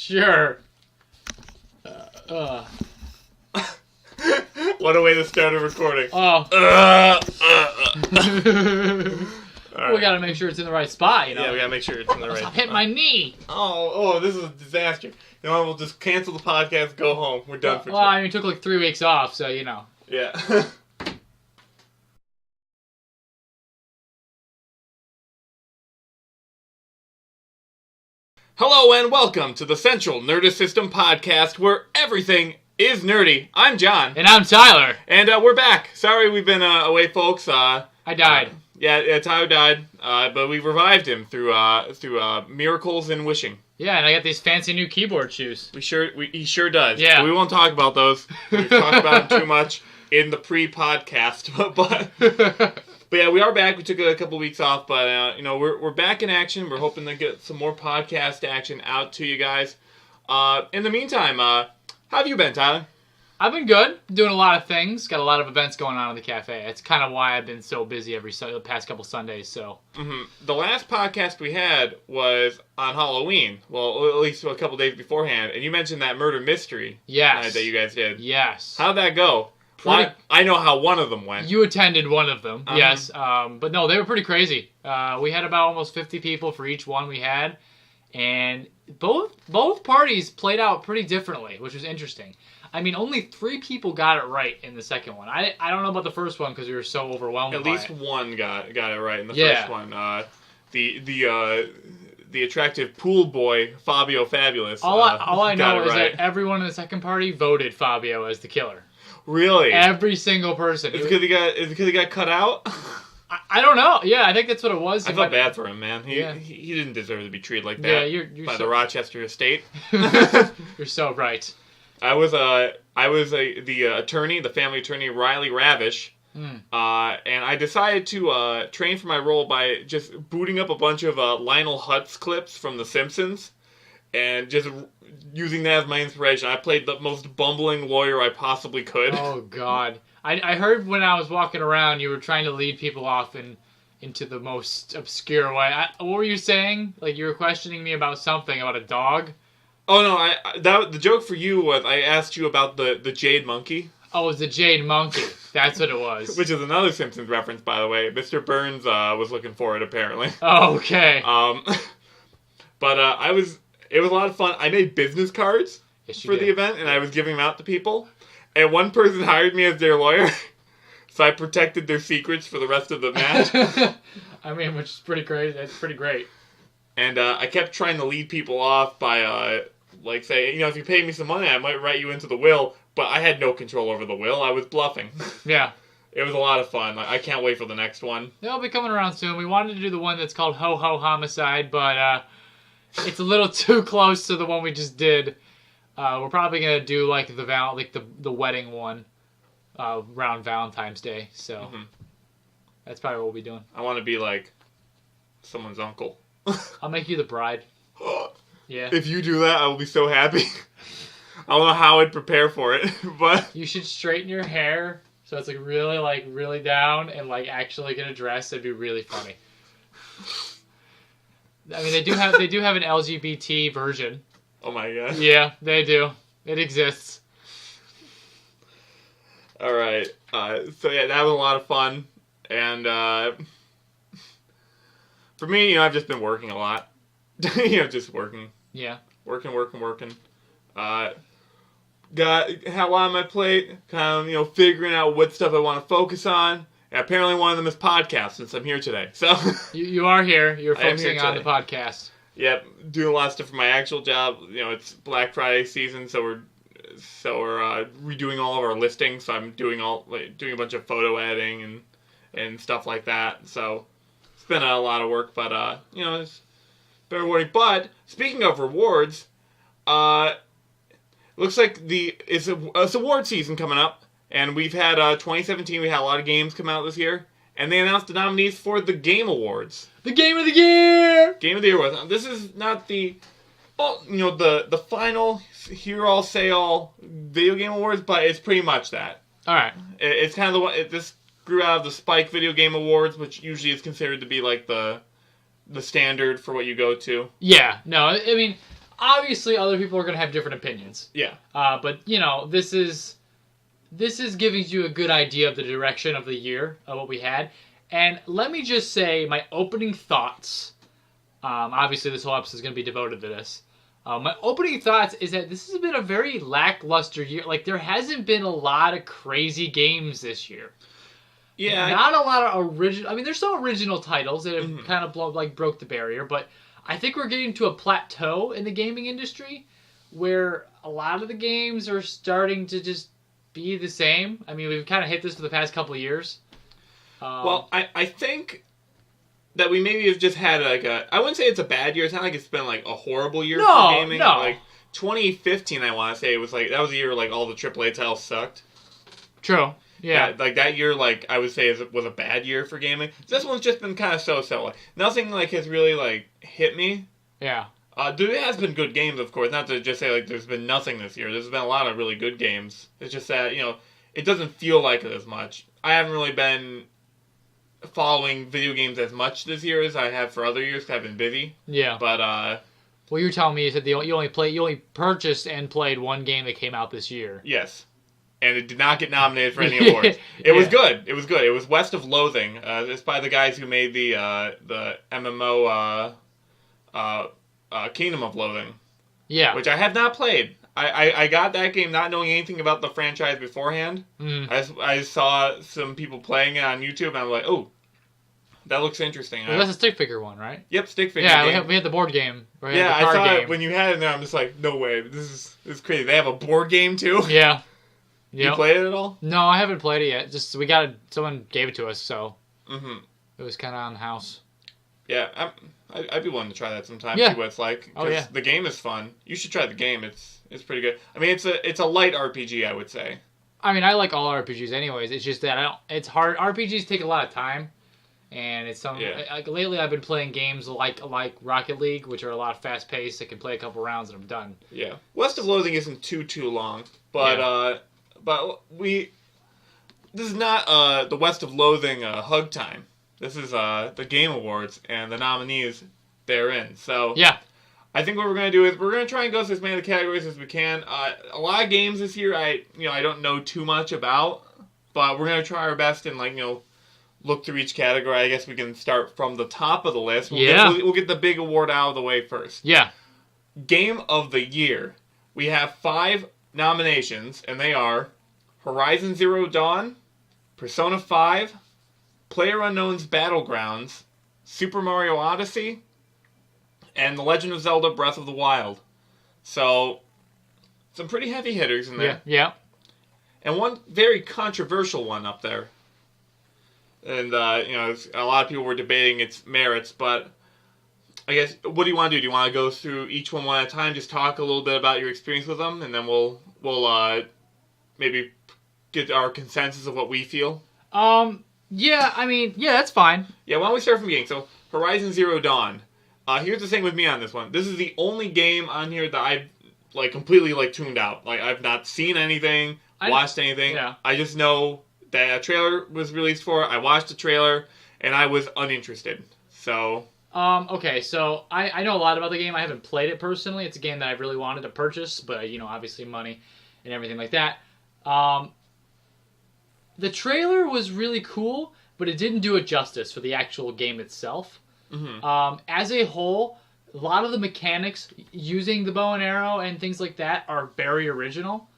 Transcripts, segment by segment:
Sure. What a way to start a recording. Oh. Right. We gotta make sure it's in the right spot, you know? Yeah, we gotta make sure it's in the right spot. I've hit my knee. Oh, this is a disaster. You know what, we'll just cancel the podcast, go home. We're done for today. Well, I mean, it took like 3 weeks off, so, you know. Yeah. Hello and welcome to the Central Nerdous System Podcast, where everything is nerdy. I'm John. And I'm Tyler. And we're back. Sorry we've been away, folks. I died. Yeah, Tyler died, but we revived him through miracles and wishing. Yeah, and I got these fancy new keyboard shoes. He sure does. Yeah. But we won't talk about those. We've talked about them too much in the pre-podcast. But yeah, we are back. We took a couple weeks off, but we're back in action. We're hoping to get some more podcast action out to you guys. In the meantime, how have you been, Tyler? I've been good. Doing a lot of things. Got a lot of events going on in the cafe. That's kind of why I've been so busy the past couple Sundays. So. Mm-hmm. The last podcast we had was on Halloween. Well, at least a couple days beforehand. And you mentioned that murder mystery night that you guys did. Yes. How'd that go? I know how one of them went. You attended one of them, yes. But no, they were pretty crazy. We had about almost 50 people for each one we had. And both parties played out pretty differently, which was interesting. I mean, only 3 people got it right in the second one. I don't know about the first one because we were so overwhelmed. At least one got it right in the first one. The attractive pool boy Fabio Fabulous. All I know is that everyone in the second party voted Fabio as the killer. Really? Every single person. Is it because he got cut out? I don't know. Yeah, I think that's what it was. I felt bad for him, man. He didn't deserve to be treated like that by the Rochester estate. You're so right. I was the attorney, the family attorney, Riley Ravish, and I decided to train for my role by just booting up a bunch of Lionel Hutz clips from The Simpsons, and just using that as my inspiration. I played the most bumbling lawyer I possibly could. Oh, God. I heard when I was walking around, you were trying to lead people off into the most obscure way. What were you saying? Like, you were questioning me about something, about a dog? Oh, no, the joke for you was I asked you about the jade monkey. Oh, it was the jade monkey. That's what it was. Which is another Simpsons reference, by the way. Mr. Burns was looking for it, apparently. Oh, okay. But it was a lot of fun. I made business cards for the event, and I was giving them out to people. And one person hired me as their lawyer, so I protected their secrets for the rest of the match. I mean, which is pretty crazy. That's pretty great. And I kept trying to lead people off by, saying, if you pay me some money, I might write you into the will. But I had no control over the will. I was bluffing. Yeah. It was a lot of fun. I can't wait for the next one. They'll be coming around soon. We wanted to do the one that's called Ho Ho Homicide, but it's a little too close to the one we just did. We're probably gonna do the wedding one around Valentine's Day. So that's probably what we'll be doing. I want to be like someone's uncle. I'll make you the bride. Yeah. If you do that, I will be so happy. I don't know how I'd prepare for it, but you should straighten your hair so it's really down and actually get a dress. That'd be really funny. I mean, they do have an LGBT version. Oh my god. Yeah, they do. It exists. All right. So yeah, that was a lot of fun, and for me, I've just been working a lot. Just working. Yeah. Working. Had a lot on my plate. Kind of, figuring out what stuff I want to focus on. And apparently, one of them is podcasts. Since I'm here today, so you are here. You're focusing on the podcast. Yep, doing a lot of stuff for my actual job. It's Black Friday season, so we're redoing all of our listings. So I'm doing a bunch of photo editing and stuff like that. So it's been a lot of work, but it's been rewarding. But speaking of rewards, looks like it's award season coming up, and we've had 2017. We had a lot of games come out this year, and they announced the nominees for the Game Awards. The Game of the Year! Game of the Year was. This is not the final hear all say all video game awards, but it's pretty much that. All right. It's kind of the one. This grew out of the Spike Video Game Awards, which usually is considered to be the standard for what you go to. Yeah. No, I mean, obviously other people are going to have different opinions. Yeah. But, this is giving you a good idea of the direction of the year of what we had. And let me just say my opening thoughts. Obviously, this whole episode is going to be devoted to this. My opening thoughts is that this has been a very lackluster year. Like, there hasn't been a lot of crazy games this year. Yeah. Not a lot of original... I mean, there's some original titles that have kind of broke the barrier, but I think we're getting to a plateau in the gaming industry where a lot of the games are starting to just be the same. I mean, we've kind of hit this for the past couple of years. Well, I think... that we maybe have just had I wouldn't say it's a bad year. It's not like it's been like a horrible year for gaming. No. Like 2015, I want to say it was like that was the year like all the AAA titles sucked. True. Yeah. Like that year, like I would say was a bad year for gaming. This one's just been kind of so. Like nothing like has really like hit me. Yeah. There has been good games, of course. Not to just say like there's been nothing this year. There's been a lot of really good games. It's just that it doesn't feel like it as much. I haven't really been following video games as much this year as I have for other years because I've been busy. Yeah. But well, you were telling me you said you only purchased and played one game that came out this year. Yes. And it did not get nominated for any awards. It was good. It was West of Loathing. It's by the guys who made the MMO Kingdom of Loathing. Yeah. Which I have not played. I got that game not knowing anything about the franchise beforehand. I saw some people playing it on YouTube, and I'm like, oh, that looks interesting. Well, that's a stick figure one, right? Yep, stick figure. Yeah, we had the board game. Yeah, I saw it when you had it there. I'm just like, no way, this is crazy. They have a board game too. Yeah. You played it at all? No, I haven't played it yet. Just someone gave it to us, so it was kind of on the house. Yeah, I'd be willing to try that sometime. Yeah. See what it's like. Oh yeah. The game is fun. You should try the game. It's pretty good. I mean, it's a light RPG, I would say. I mean, I like all RPGs, anyways. It's just that it's hard. RPGs take a lot of time, and it's like lately I've been playing games like Rocket League, which are a lot fast paced. I can play a couple rounds and I'm done. Yeah, West of Loathing isn't too long, but this is not the West of Loathing hug time. This is the Game Awards and the nominees therein. So yeah. I think what we're going to do is we're going to try and go through as many of the categories as we can. A lot of games this year I don't know too much about, but we're going to try our best and look through each category. I guess we can start from the top of the list. We'll get the big award out of the way first. Yeah. Game of the Year. We have 5 nominations, and they are Horizon Zero Dawn, Persona 5, PlayerUnknown's Battlegrounds, Super Mario Odyssey, and The Legend of Zelda Breath of the Wild. So, some pretty heavy hitters in there. Yeah. And one very controversial one up there. And, a lot of people were debating its merits, but I guess, what do you want to do? Do you want to go through each one at a time, just talk a little bit about your experience with them, and then we'll maybe get our consensus of what we feel? Yeah, I mean, that's fine. Yeah, why don't we start from the beginning? So, Horizon Zero Dawn. Here's the thing with me on this one. This is the only game on here that I've completely tuned out. I've not seen anything, watched anything. Yeah. I just know that a trailer was released for it. I watched the trailer, and I was uninterested. So... okay, so I know a lot about the game. I haven't played it personally. It's a game that I really wanted to purchase, but, obviously money and everything like that. The trailer was really cool, but it didn't do it justice for the actual game itself. Mm-hmm. As a whole, a lot of the mechanics using the bow and arrow and things like that are very original.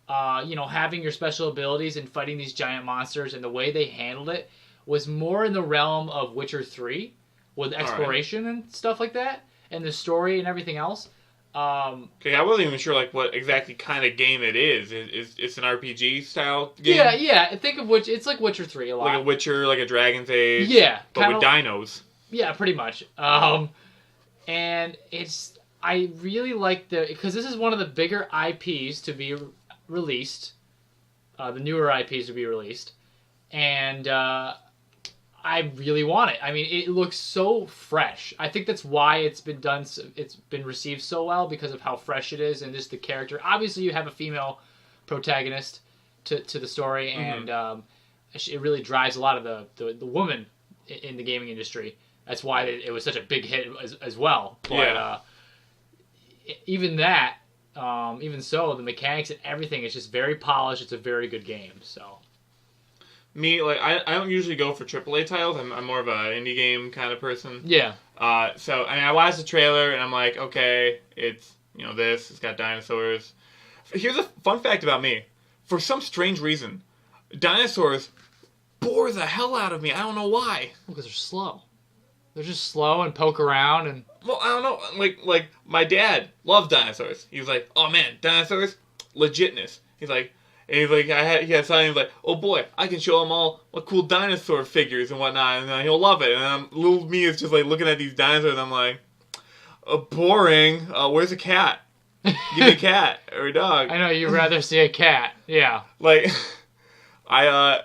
Having your special abilities and fighting these giant monsters and the way they handled it was more in the realm of Witcher 3 with exploration and stuff like that, and the story and everything else. Okay, I wasn't even sure what exactly kind of game it is. It's an RPG style game? Yeah. Think of it's like Witcher 3 a lot. Like a Witcher, like a Dragon's Age. Yeah. But with dinos. Yeah, pretty much. And I really like because this is one of the bigger IPs to be released, the newer IPs to be released, and I really want it. I mean, it looks so fresh. I think that's why it's been received so well, because of how fresh it is and just the character. Obviously, you have a female protagonist to the story, and it really drives a lot of the woman in the gaming industry. That's why it was such a big hit as well. But, even that, even so, the mechanics and everything is just very polished. It's a very good game. So. Me, like, I don't usually go for AAA titles. I'm more of an indie game kind of person. Yeah. So, I mean, I watched the trailer, and I'm like, okay, it's, it's got dinosaurs. Here's a fun fact about me. For some strange reason, dinosaurs bore the hell out of me. I don't know why. Because they're slow. They're just slow and poke around and... Well, I don't know. Like my dad loved dinosaurs. He was like, oh, man, dinosaurs, legitness. He had something, he's like, oh boy, I can show him all what cool dinosaur figures and whatnot, and he'll love it. And little me is just like looking at these dinosaurs, and I'm like, boring. Where's a cat? Give me a cat or a dog. I know you'd rather see a cat. Yeah. Like, I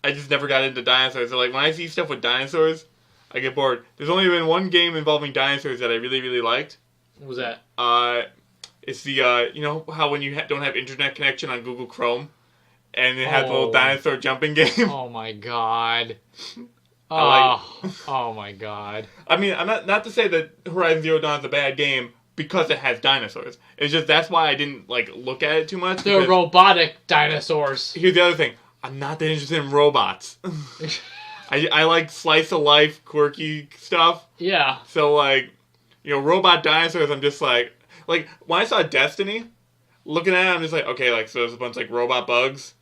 just never got into dinosaurs. So like when I see stuff with dinosaurs, I get bored. There's only been one game involving dinosaurs that I really, really liked. What was that? It's the, how when you don't have internet connection on Google Chrome, and it has a little dinosaur jumping game? Oh my god. Oh my god. I mean, I'm not to say that Horizon Zero Dawn is a bad game because it has dinosaurs. It's just that's why I didn't, look at it too much. They're robotic dinosaurs. Here's the other thing. I'm not that interested in robots. I like slice-of-life, quirky stuff. Yeah. So, robot dinosaurs, I'm just like, when I saw Destiny, looking at it, I'm just like, okay, so there's a bunch of, robot bugs.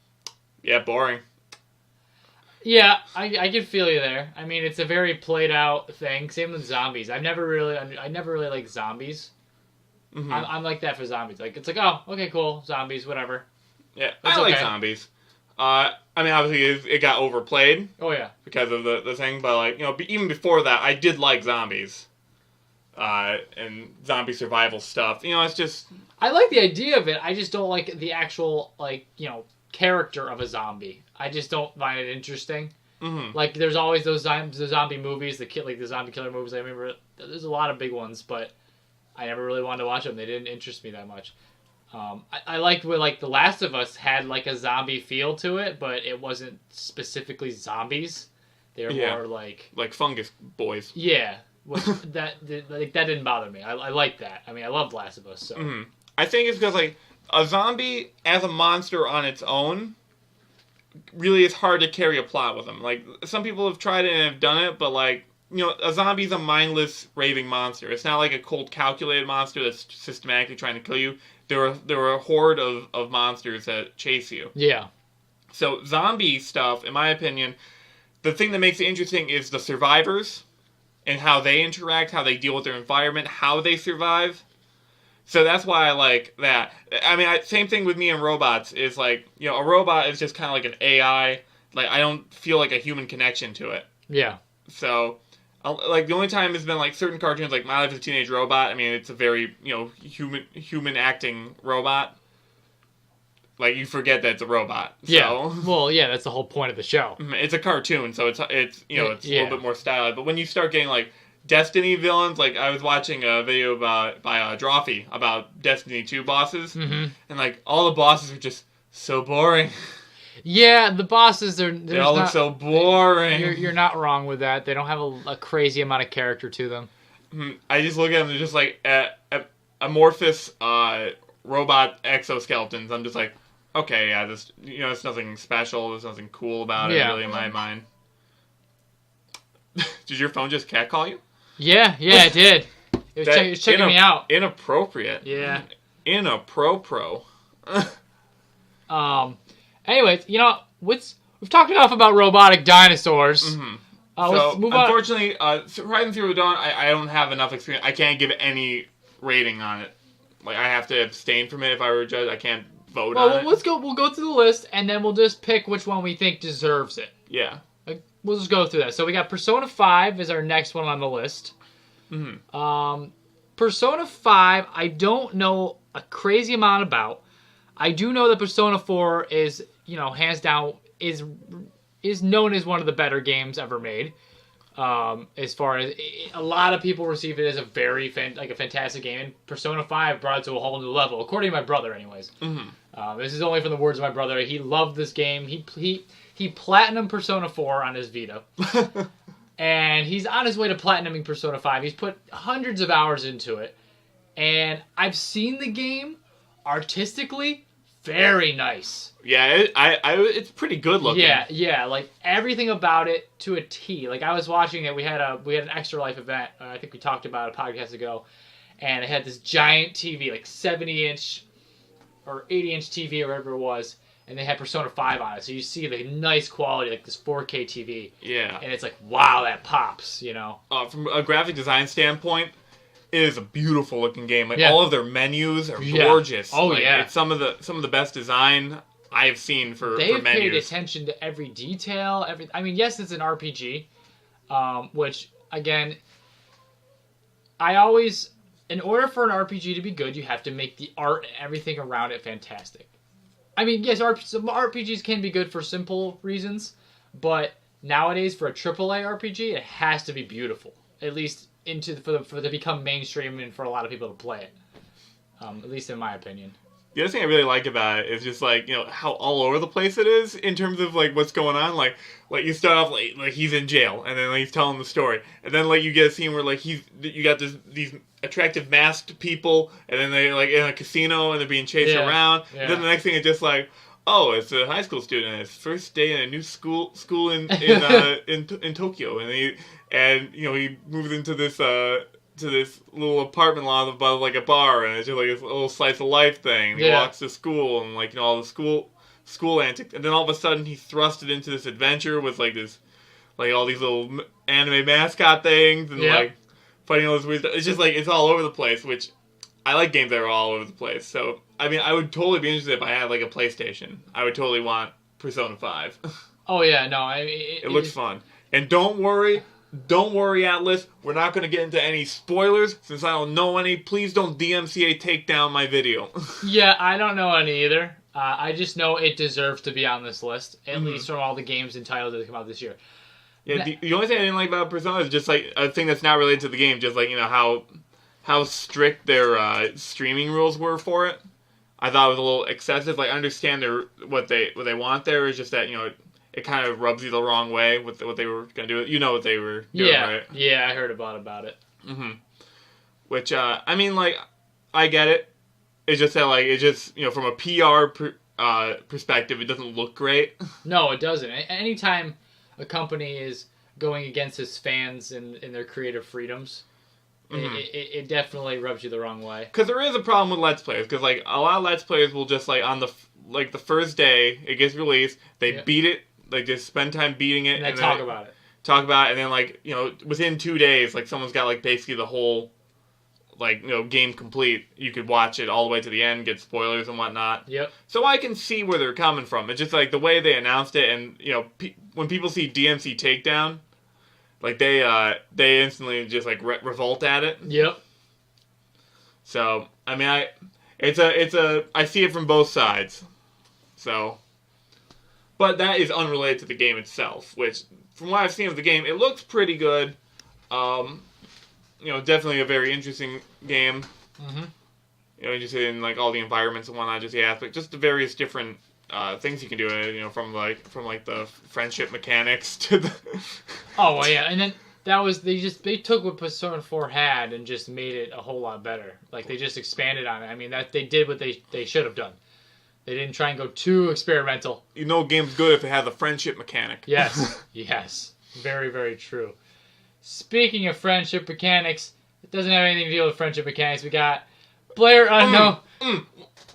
Yeah, boring. Yeah, I can feel you there. I mean, it's a very played out thing. Same with zombies. I never really liked zombies. Mm-hmm. I'm like that for zombies. It's like, oh, okay, cool, zombies, whatever. Yeah, I like zombies. I mean, obviously, it got overplayed. Oh, yeah. Because of the thing, but, even before that, I did like zombies. And zombie survival stuff. It's just... I like the idea of it. I just don't like the actual, character of a zombie. I just don't find it interesting. Mm-hmm. There's always the zombie movies, the zombie killer movies. I remember there's a lot of big ones, but I never really wanted to watch them. They didn't interest me that much. I liked where, The Last of Us had, a zombie feel to it, but it wasn't specifically zombies. They were more like fungus boys. Yeah. That didn't bother me. I like that. I mean, I love Last of Us. So I think it's because a zombie as a monster on its own really is hard to carry a plot with them. Some people have tried it and have done it, but a zombie's a mindless raving monster. It's not like a cold calculated monster that's systematically trying to kill you. There are a horde of monsters that chase you. Yeah. So zombie stuff, in my opinion, the thing that makes it interesting is the survivors. And how they interact, how they deal with their environment, how they survive. So that's why I like that. I mean, same thing with me and robots is a robot is just kind of like an AI. I don't feel like a human connection to it. Yeah. So, the only time has been certain cartoons like My Life as a Teenage Robot. I mean, it's a very, human acting robot. You forget that it's a robot. So. Yeah. Well, yeah, that's the whole point of the show. It's a cartoon, so it's a little bit more stylized. But when you start getting Destiny villains, I was watching a video by Drawfee about Destiny 2 bosses, and all the bosses are just so boring. Yeah, the bosses they all look so boring. You're not wrong with that. They don't have a crazy amount of character to them. I just look at them, they're just amorphous robot exoskeletons. I'm just like, okay, yeah, this, it's nothing special. There's nothing cool about it, really, in my mind. Did your phone just catcall you? Yeah, it did. It was checking me out. Inappropriate. Yeah. Inappropriate. Anyways, we've talked enough about robotic dinosaurs. Mm-hmm. Let's move on. Unfortunately, Horizon Zero Dawn, I don't have enough experience. I can't give any rating on it. I have to abstain from it if I were a judge. I can't vote on it. We'll go through the list, and then we'll just pick which one we think deserves it. Yeah. We'll just go through that. So we got Persona 5 is our next one on the list. Mm-hmm. Persona 5, I don't know a crazy amount about. I do know that Persona 4 is, hands down, is known as one of the better games ever made. As far as a lot of people receive it as a very a fantastic game, and Persona 5 brought it to a whole new level, according to my brother, anyways. Mm-hmm. This is only from the words of my brother. He loved this game. He platinumed Persona 4 on his Vita, and he's on his way to platinuming Persona 5. He's put hundreds of hours into it, And I've seen the game artistically, very nice. Yeah, it's pretty good looking. Yeah, like everything about it to a T. Like I was watching it, we had an Extra Life event. I think we talked about a podcast ago, and it had this giant TV, like 70-inch or 80-inch TV or whatever it was, and they had Persona 5 on it. So you see the nice quality, like this 4K TV. Yeah. And it's like, wow, that pops, you know. From a graphic design standpoint, it is a beautiful looking game. Like all of their menus are gorgeous. Oh like, yeah. It's some of the best design I've seen for They've menus. paid attention to every detail. I mean, yes, it's an RPG, which again, in order for an RPG to be good, you have to make the art and everything around it fantastic. I mean, yes, some RPGs can be good for simple reasons, but nowadays for a AAA RPG, it has to be beautiful. At least for to become mainstream and for a lot of people to play it. At least in my opinion. The other thing I really like about it is just like, you know, how all over the place it is in terms of like what's going on. Like you start off like he's in jail and then like, he's telling the story, and then like you get a scene where like you got these attractive masked people, and then they're like in a casino and they're being chased around. Yeah. And then the next thing is just like, oh, it's a high school student and his first day in a new school in Tokyo, and you know he moves into this little apartment lot above like a bar, and it's just like this little slice of life thing. He walks to school and like, you know, all the school antics, and then all of a sudden he's thrusted into this adventure with like this, like all these little anime mascot things and like fighting all this weird stuff. It's just like it's all over the place, which I like games that are all over the place. So I mean, I would totally be interested if I had like a PlayStation. I would totally want Persona 5. Oh yeah, no, I mean, it looks fun. And don't worry, Atlas. We're not going to get into any spoilers since I don't know any. Please don't DMCA take down my video. Yeah, I don't know any either. I just know it deserves to be on this list, at least from all the games and titles that come out this year. Yeah, the only thing I didn't like about Persona is just like a thing that's not related to the game, just like, you know, how strict their streaming rules were for it. I thought it was a little excessive. Like, I understand what they want there. Is just that, you know, it kind of rubs you the wrong way with what they were going to do. You know what they were doing, right? Yeah, I heard about it. Mm-hmm. Which, I mean, like, I get it. It's just that, like, it just, you know, from a PR perspective, it doesn't look great. No, it doesn't. Anytime a company is going against its fans and their creative freedoms, it definitely rubs you the wrong way. Because there is a problem with Let's Players. Because, like, a lot of Let's Players will just, like, on the first day it gets released, they beat it. Like, just spend time beating it. And then talk about it. And then, like, you know, within 2 days, like, someone's got, like, basically the whole, like, you know, game complete. You could watch it all the way to the end, get spoilers and whatnot. Yep. So I can see where they're coming from. It's just, like, the way they announced it, and, you know, when people see DMC Takedown, like, they instantly just, like, revolt at it. Yep. So, I mean, I see it from both sides. So... But that is unrelated to the game itself, which, from what I've seen of the game, it looks pretty good. You know, definitely a very interesting game. Mm-hmm. You know, interested in, like, all the environments and whatnot, just the aspect, just the various different things you can do, you know, from the friendship mechanics to the... Oh, well, yeah, and then that was, they took what Persona 4 had and just made it a whole lot better. Like, they just expanded on it. I mean, they did what they should have done. They didn't try and go too experimental. You know a game's good if it has a friendship mechanic. Yes. Yes. Very, very true. Speaking of friendship mechanics, it doesn't have anything to do with friendship mechanics. We got Player Unknown.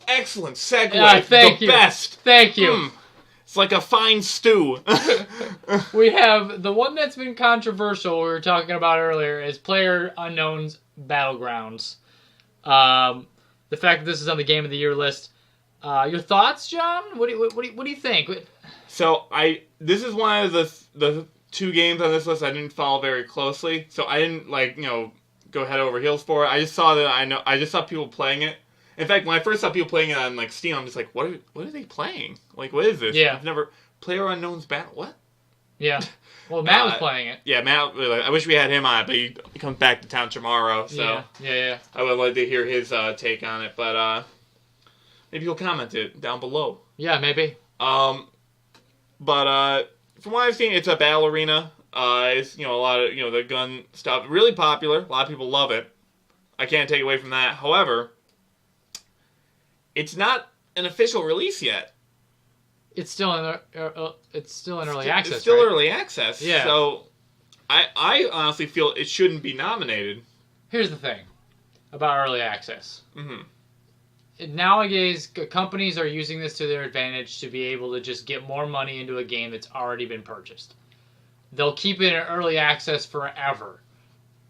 Excellent segue. Thank you. Best. Thank you. It's like a fine stew. We have the one that's been controversial, we were talking about earlier, is Player Unknown's Battlegrounds. The fact that this is on the Game of the Year list. Your thoughts, John? What do you think? So this is one of the 2 games on this list I didn't follow very closely. So I didn't, like, you know, go head over heels for it. I just saw people playing it. In fact, when I first saw people playing it on, like, Steam, I'm just like, what are they playing? Like, what is this? Yeah. I've never Player Unknown's Battle. What? Yeah. Well, Matt was playing it. Yeah, Matt. I wish we had him on it, but he comes back to town tomorrow. So yeah. I would like to hear his take on it, but maybe he'll comment it down below. Yeah, maybe. But from what I've seen, it's a battle arena. It's, you know, a lot of, you know, the gun stuff. Really popular. A lot of people love it. I can't take away from that. However, it's not an official release yet. It's still in early access. It's still right? early access. Yeah. So I honestly feel it shouldn't be nominated. Here's the thing about early access. Mm-hmm. Nowadays, companies are using this to their advantage to be able to just get more money into a game that's already been purchased. They'll keep it in early access forever.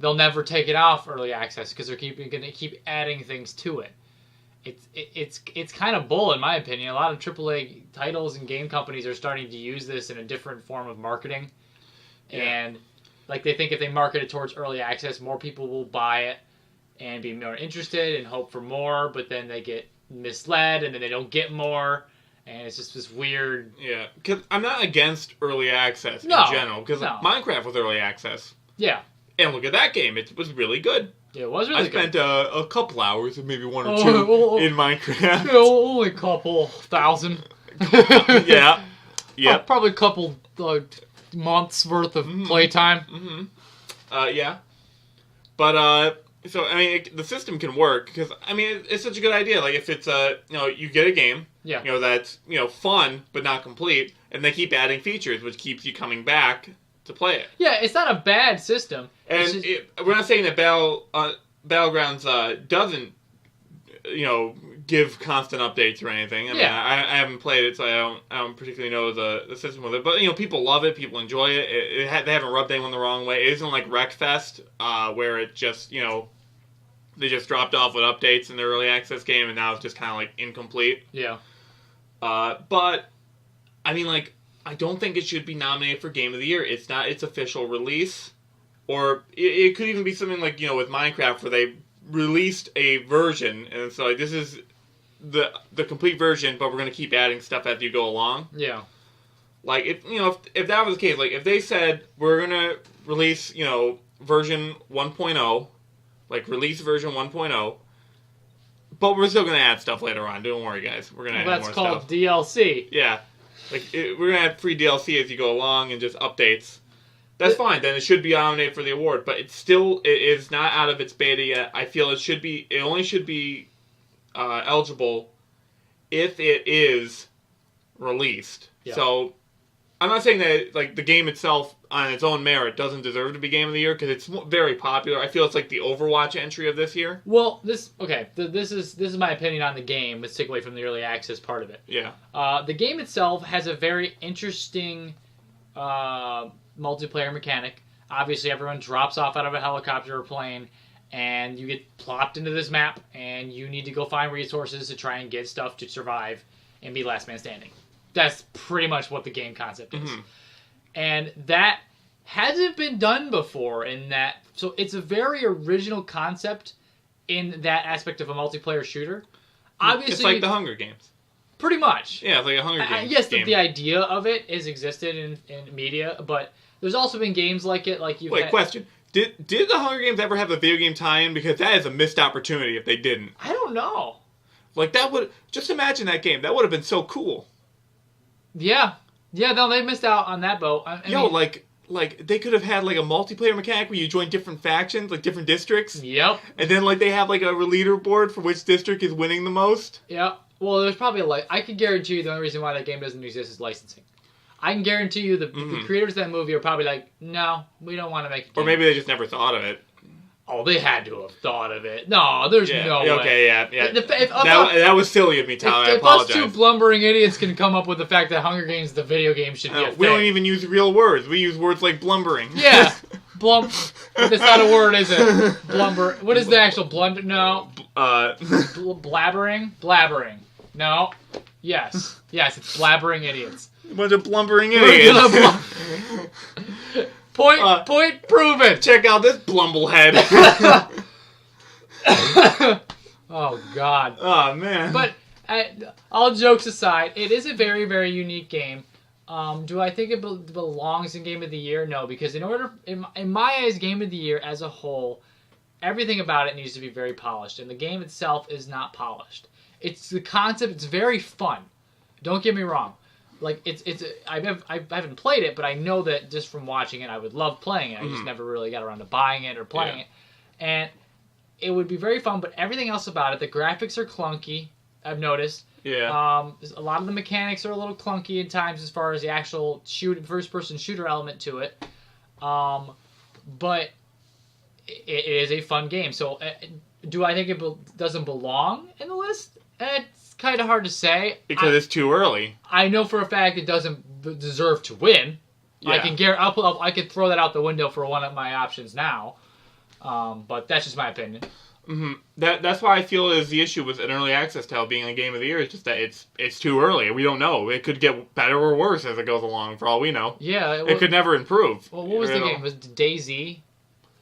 They'll never take it off early access because they're going to keep adding things to it. It's kind of bull, in my opinion. A lot of AAA titles and game companies are starting to use this in a different form of marketing. Yeah. And like they think if they market it towards early access, more people will buy it and be more interested and hope for more, but then they get misled and then they don't get more. And it's just this weird... Yeah, because I'm not against early access in general, because Minecraft was early access. Yeah. And look at that game. It was really good. It was really good. I spent a couple hours, maybe one or two, in Minecraft. Only a couple thousand. Yeah. Yeah. Probably a couple months worth of playtime. Mm-hmm. Yeah. But, so, I mean, the system can work, because, I mean, it's such a good idea. Like, if it's, you get a game, that's, fun, but not complete, and they keep adding features, which keeps you coming back to play it. Yeah, it's not a bad system. And we're not saying that Battlegrounds doesn't, give constant updates or anything. I mean, I haven't played it, so I don't particularly know the system with it. But, people love it, people enjoy it. They haven't rubbed anyone the wrong way. It isn't like Wreckfest, where it just, they just dropped off with updates in the early access game, and now it's just kind of, like, incomplete. Yeah. But, I mean, like, I don't think it should be nominated for Game of the Year. It's not its official release. Or it could even be something like, with Minecraft where they released a version. And so like, this is the complete version, but we're going to keep adding stuff as you go along. Yeah. Like, if that was the case, like, if they said, we're going to release, version 1.0, like, release version 1.0, but we're still going to add stuff later on. Don't worry, guys. We're going to add more stuff. That's called DLC. Yeah. Like, we're going to have free DLC as you go along and just updates. That's fine. Then it should be nominated for the award. But it is not out of its beta yet. I feel it only should be eligible if it is released. Yeah. So, I'm not saying that, like, the game itself, on its own merit, doesn't deserve to be Game of the Year, because it's very popular. I feel it's like the Overwatch entry of this year. Well, this is my opinion on the game. Let's take away from the early access part of it. Yeah. The game itself has a very interesting multiplayer mechanic. Obviously, everyone drops off out of a helicopter or plane, and you get plopped into this map, and you need to go find resources to try and get stuff to survive and be last man standing. That's pretty much what the game concept is. Mm-hmm. And that hasn't been done before in that... So it's a very original concept in that aspect of a multiplayer shooter. Obviously, it's like the Hunger Games. Pretty much. Yeah, it's like a Hunger Games Yes, game. the idea of it has existed in media, but there's also been games like it. Like question. Did the Hunger Games ever have a video game tie-in? Because that is a missed opportunity if they didn't. I don't know. Like, that would... Just imagine that game. That would have been so cool. Yeah. Yeah, no, they missed out on that boat. I mean, like, they could have had, like, a multiplayer mechanic where you join different factions, like, different districts. Yep. And then, like, they have, like, a leaderboard for which district is winning the most. Yeah. Well, there's probably, I can guarantee you the only reason why that game doesn't exist is licensing. I can guarantee you the creators of that movie are probably like, no, we don't want to make a game. Or maybe they just never thought of it. Oh, they had to have thought of it. No, there's no way. Okay, yeah. That was silly of me, Tyler. I apologize. If us two blumbering idiots can come up with the fact that Hunger Games, the video game, should be a thing. We don't even use real words. We use words like blumbering. Yeah. That's not a word, is it? Blumber. What is the actual blunder? No. Blabbering? Blabbering. No. Yes. Yes, it's blabbering idiots. A bunch of blumbering idiots. Point proven. Check out this blumblehead. Oh, God. Oh, man. But all jokes aside, it is a very, very unique game. Do I think it belongs in Game of the Year? No, because in my eyes, Game of the Year as a whole, everything about it needs to be very polished, and the game itself is not polished. It's the concept. It's very fun. Don't get me wrong. Like, I haven't played it, but I know that just from watching it, I would love playing it. I just never really got around to buying it or playing it. And it would be very fun, but everything else about it, the graphics are clunky, I've noticed. Yeah. A lot of the mechanics are a little clunky at times as far as the actual first-person shooter element to it. But it is a fun game. So do I think it doesn't belong in the list? It's kind of hard to say. Because it's too early. I know for a fact it doesn't deserve to win. Yeah. I can throw that out the window for one of my options now. But that's just my opinion. Mm-hmm. That's why I feel is the issue with an early access title being a game of the year. It's just that it's too early. We don't know. It could get better or worse as it goes along. For all we know. Yeah, it could never improve. Well, what was the game? Was it DayZ?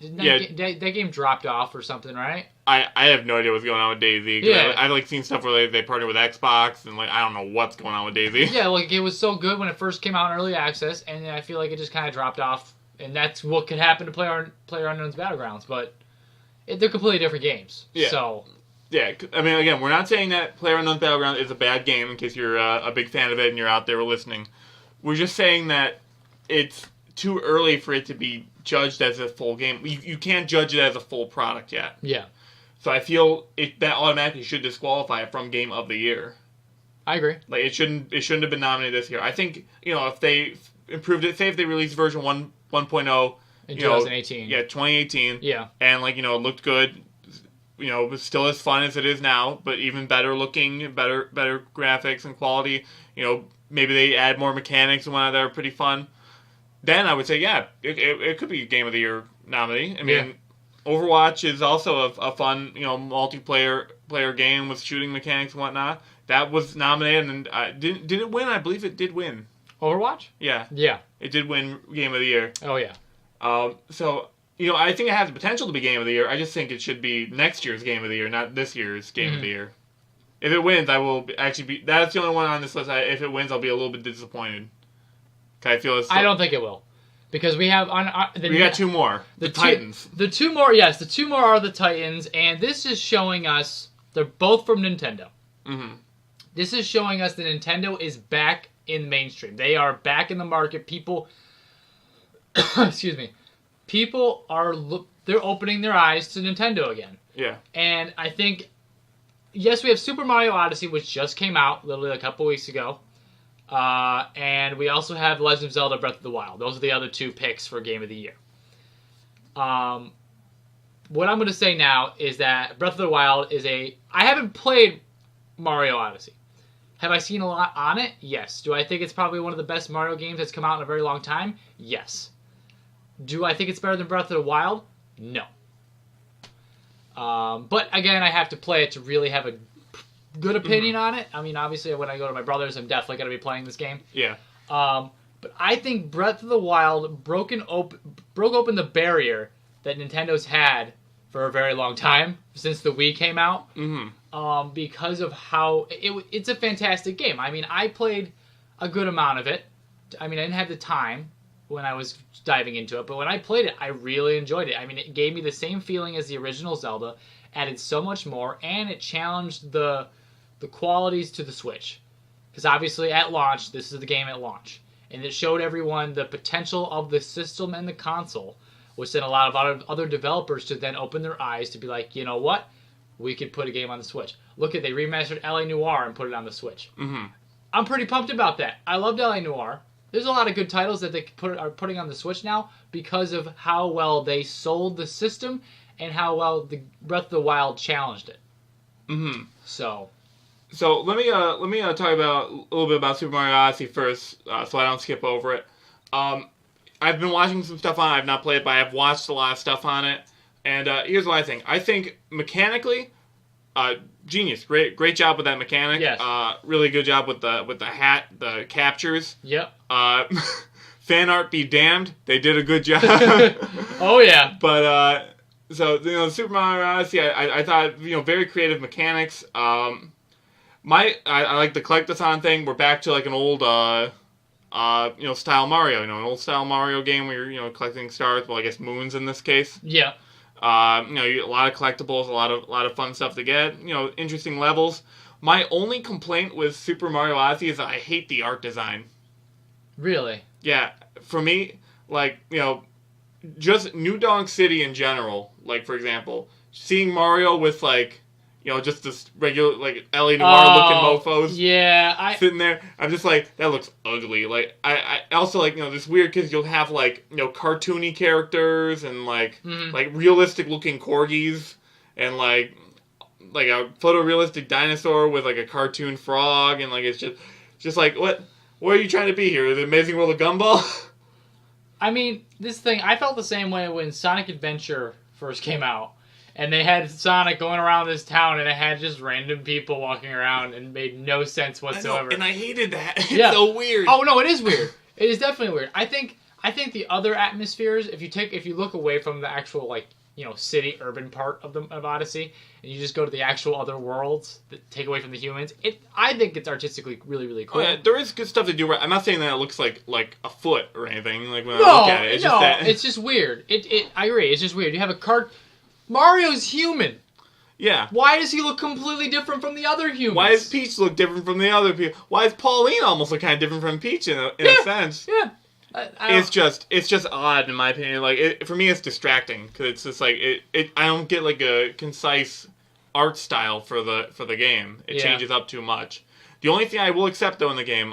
That game dropped off or something, right? I have no idea what's going on with DayZ. Yeah, I've seen stuff where they partner with Xbox and I don't know what's going on with DayZ. Yeah, it was so good when it first came out in early access, and I feel like it just kind of dropped off, and that's what could happen to PlayerUnknown's Battlegrounds, but. They're completely different games. Yeah. So. Yeah, I mean, again, we're not saying that PlayerUnknown's Battleground is a bad game in case you're a big fan of it and you're out there listening. We're just saying that it's too early for it to be judged as a full game. You can't judge it as a full product yet. Yeah. So I feel that automatically should disqualify it from Game of the Year. I agree. It shouldn't have been nominated this year. I think, if they improved it, say if they released version 1.0 in 2018. 2018. Yeah. And, it looked good. It was still as fun as it is now, but even better looking, better graphics and quality. Maybe they add more mechanics and whatnot that are pretty fun. Then I would say, yeah, it could be a Game of the Year nominee. I mean, Overwatch is also a fun, multiplayer game with shooting mechanics and whatnot. That was nominated, and did it win? I believe it did win. Overwatch? Yeah. Yeah. It did win Game of the Year. Oh, yeah. So, I think it has the potential to be Game of the Year. I just think it should be next year's Game of the Year, not this year's Game of the Year. If it wins, I will actually be... That's the only one on this list. If it wins, I'll be a little bit disappointed. I don't think it will. Because we have... we got two more. The Titans. The two more, yes. The two more are the Titans. And this is showing us... They're both from Nintendo. Mm-hmm. This is showing us that Nintendo is back in mainstream. They are back in the market. People... excuse me. People they're opening their eyes to Nintendo again. Yeah. And I think, yes, we have Super Mario Odyssey, which just came out literally a couple weeks ago. And we also have Legend of Zelda Breath of the Wild. Those are the other two picks for Game of the Year. What I'm going to say now is that Breath of the Wild is I haven't played Mario Odyssey. Have I seen a lot on it? Yes. Do I think it's probably one of the best Mario games that's come out in a very long time? Yes. Do I think it's better than Breath of the Wild? No. But again, I have to play it to really have a good opinion on it. I mean, obviously, when I go to my brother's, I'm definitely going to be playing this game. Yeah. But I think Breath of the Wild broke open the barrier that Nintendo's had for a very long time since the Wii came out. Mm-hmm. Because of how it's a fantastic game. I mean, I played a good amount of it. I mean, I didn't have the time when I was diving into it, but when I played it, I really enjoyed it. I mean, it gave me the same feeling as the original Zelda, added so much more, and it challenged the qualities to the Switch. Because obviously at launch, this is the game at launch. And it showed everyone the potential of the system and the console, which then a lot of other developers to then open their eyes to be like, you know what? We could put a game on the Switch. Look at, they remastered LA Noire and put it on the Switch. Mm-hmm. I'm pretty pumped about that. I loved LA Noire. There's a lot of good titles that they are putting on the Switch now because of how well they sold the system and how well the Breath of the Wild challenged it. Mm-hmm. So let me talk about a little bit about Super Mario Odyssey first, so I don't skip over it. I've been watching some stuff on it. I've not played it, but I've watched a lot of stuff on it. And here's what I think. I think mechanically, genius. Great job with that mechanic. Yes. Really good job with the hat, the captures. Yep. Fan art be damned. They did a good job. Oh yeah. But Super Mario Odyssey, I thought very creative mechanics. I like the collectathon thing. We're back to like an old style Mario. An old style Mario game where you're collecting stars. Well, I guess moons in this case. Yeah. A lot of collectibles, a lot of fun stuff to get. Interesting levels. My only complaint with Super Mario Odyssey is that I hate the art design. Really? Yeah. For me, just New Donk City in general, like, for example, seeing Mario with like, just this regular like L.A. Noire looking mofos. Yeah, sitting there. I'm just like, that looks ugly. Like I also like this weird because you'll have like cartoony characters and like realistic looking corgis and like a photorealistic dinosaur with like a cartoon frog and like it's just like what are you trying to be here? The Amazing World of Gumball? I mean, I felt the same way when Sonic Adventure first came out. And they had Sonic going around this town, and it had just random people walking around, and made no sense whatsoever. I know, and I hated that. It's so weird. Oh no, it is weird. It is definitely weird. I think the other atmospheres, if you look away from the actual like city urban part of Odyssey, and you just go to the actual other worlds that take away from the humans, I think it's artistically really really cool. Oh, yeah, there is good stuff to do. Right, I'm not saying that it looks like a foot or anything. Like when I look at it, it's just weird. I agree. It's just weird. You have a Mario's human. Yeah. Why does he look completely different from the other humans? Why does Peach look different from the other people? Why does Pauline almost look kind of different from Peach in a sense? Yeah. It's just odd in my opinion. Like for me, it's distracting because it's just like I don't get like a concise art style for the game. It changes up too much. The only thing I will accept though in the game,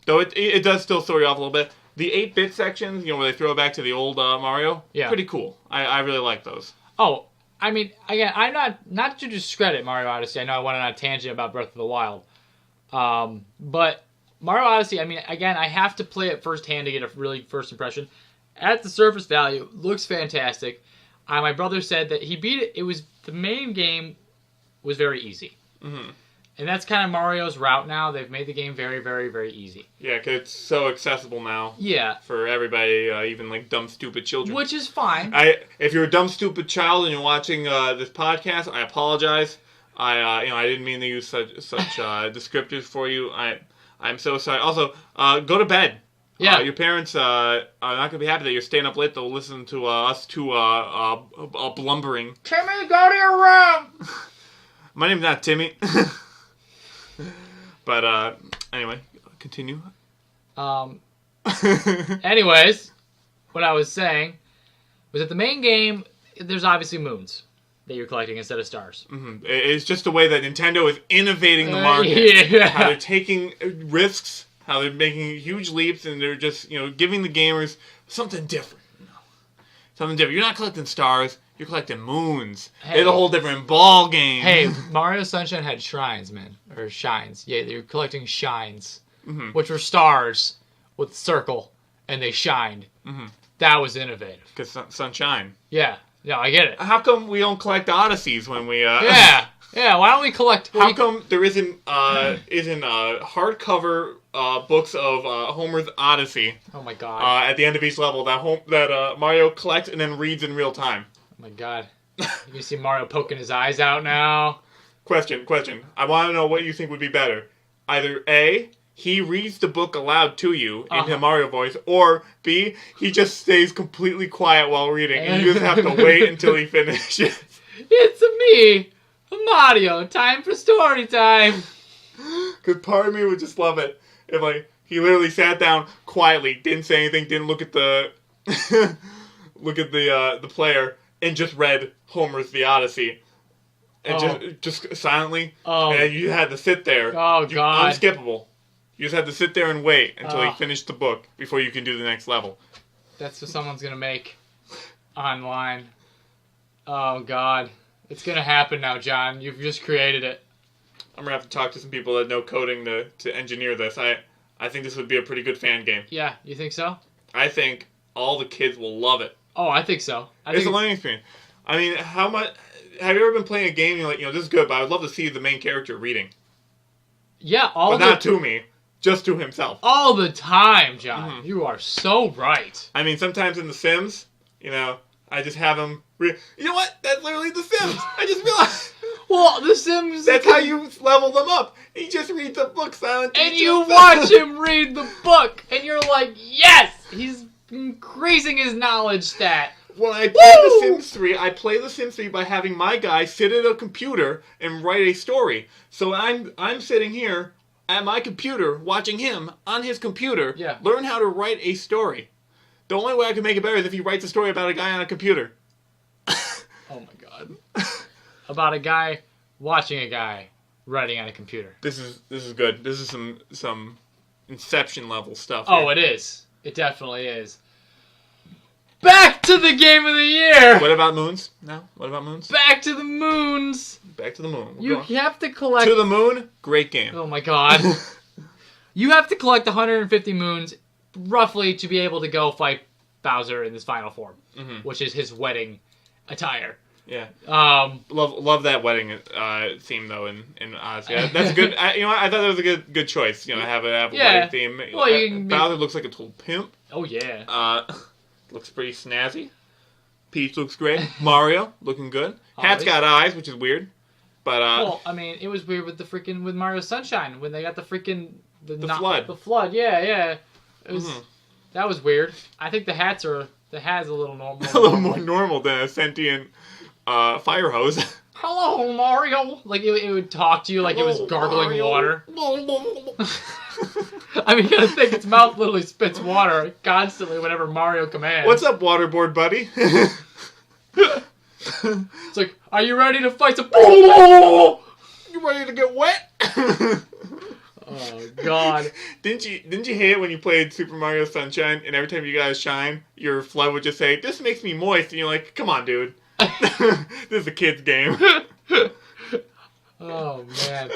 though it does still throw you off a little bit. The 8-bit sections, where they throw it back to the old Mario, pretty cool. I really like those. Oh, I mean, again, I'm not to discredit Mario Odyssey. I know I went on a tangent about Breath of the Wild. But Mario Odyssey, I mean, again, I have to play it firsthand to get a really first impression. At the surface value, looks fantastic. My brother said that he beat it. The main game was very easy. Mm-hmm. And that's kind of Mario's route now. They've made the game very, very, very easy. Yeah, because it's so accessible now. Yeah. For everybody, even like dumb, stupid children. Which is fine. If you're a dumb, stupid child and you're watching this podcast, I apologize. I didn't mean to use such descriptors for you. I'm so sorry. Also, go to bed. Yeah. Your parents are not going to be happy that you're staying up late. They'll listen to us two blumbering. Timmy, go to your room! My name's not Timmy. But, anyway, continue. Anyways, what I was saying was that the main game, there's obviously moons that you're collecting instead of stars. Mm-hmm. It's just the way that Nintendo is innovating the market. Yeah. How they're taking risks, how they're making huge leaps, and they're just, giving the gamers something different. Something different. You're not collecting stars. You're collecting moons. Hey, it's a whole different ball game. Hey, Mario Sunshine had shrines, man. Or shines. Yeah, they were collecting shines. Mm-hmm. Which were stars with a circle. And they shined. Mm-hmm. That was innovative. Because sunshine. Yeah. Yeah, I get it. How come we don't collect Odysseys when we... Yeah. Yeah, why don't we collect... How come there isn't hardcover books of Homer's Odyssey? Oh my god. At the end of each level that Mario collects and then reads in real time. Oh my god. You see Mario poking his eyes out now? Question. I want to know what you think would be better. Either A, he reads the book aloud to you in the Mario voice, or B, he just stays completely quiet while reading, and you just have to wait until he finishes. It's me, Mario. Time for story time. Because part of me would just love it if, he literally sat down quietly, didn't say anything, didn't look at the the player, and just read Homer's The Odyssey. And just silently. Oh. And you had to sit there. Oh, God. Unskippable. You just had to sit there and wait until he finished the book before you can do the next level. That's what someone's going to make online. Oh, God. It's going to happen now, John. You've just created it. I'm going to have to talk to some people that know coding to engineer this. I think this would be a pretty good fan game. Yeah, you think so? I think all the kids will love it. Oh, I think so. It's a learning experience. I mean, how much... Have you ever been playing a game and you're like, this is good, but I would love to see the main character reading? Yeah, But not to me. Just to himself. All the time, John. Mm-hmm. You are so right. I mean, sometimes in The Sims, I just have him... You know what? That's literally The Sims. I just realized. Well, The Sims... That's how you level them up. He just reads the book silently. And you watch him read the book. And you're like, yes! He's increasing his knowledge stat. When I play The Sims 3, I play The Sims 3 by having my guy sit at a computer and write a story. So I'm sitting here at my computer watching him on his computer learn how to write a story. The only way I can make it better is if he writes a story about a guy on a computer. Oh my god. about a guy watching a guy writing on a computer. This is good. This is some Inception level stuff. Oh, it is. It definitely is. Back to the game of the year. What about moons? No. What about moons? Back to the moons. Back to the moon. You have to collect... To the moon. Great game. Oh my god. You have to collect 150 moons, roughly, to be able to go fight Bowser in his final form, which is his wedding attire. Yeah. Love that wedding theme though in Odyssey. That's good. I thought that was a good choice. Have a wedding theme. Well, Bowser looks like a total pimp. Oh yeah. Looks pretty snazzy. Peach looks great. Mario looking good. Hat's got eyes, which is weird. But well, I mean, it was weird with Mario Sunshine when they got the freaking flood. The flood. Yeah. It was that was weird. I think the hat's a little normal. A little more normal than a sentient fire hose. Hello, Mario. Like it would talk to you like it was gargling Mario. water. I mean, you gotta think its mouth literally spits water constantly whenever Mario commands. What's up, waterboard buddy? It's like, are you ready to fight some... You ready to get wet? Oh God! Didn't you hate it when you played Super Mario Sunshine and every time you guys shine, your flood would just say, "This makes me moist," and you're like, "Come on, dude, this is a kid's game." Oh man!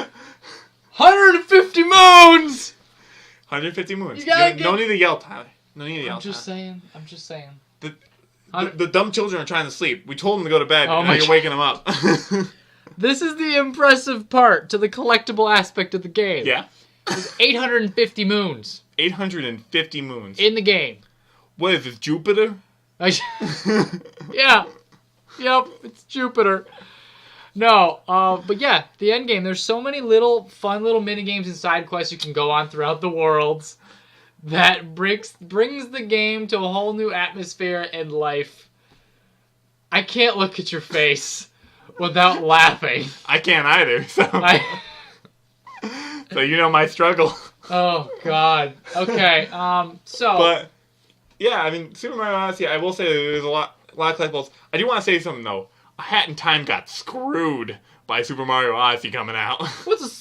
150 moons. 150 moons. No need to yell, Tyler. No need to yell. I'm just saying. The dumb children are trying to sleep. We told them to go to bed, and now you're waking them up. This is the impressive part to the collectible aspect of the game. Yeah. There's 850 moons. 850 moons. In the game. What is this, Jupiter? Yeah. Yep, it's Jupiter. No, but yeah, the end game. There's so many fun little mini games and side quests you can go on throughout the worlds that brings the game to a whole new atmosphere and life. I can't look at your face without laughing. I can't either, so... So you know my struggle. Oh, God. Okay, so... But, yeah, I mean, Super Mario Odyssey, I will say there's a lot of collectibles. I do want to say something, though. A Hat in Time got screwed by Super Mario Odyssey coming out.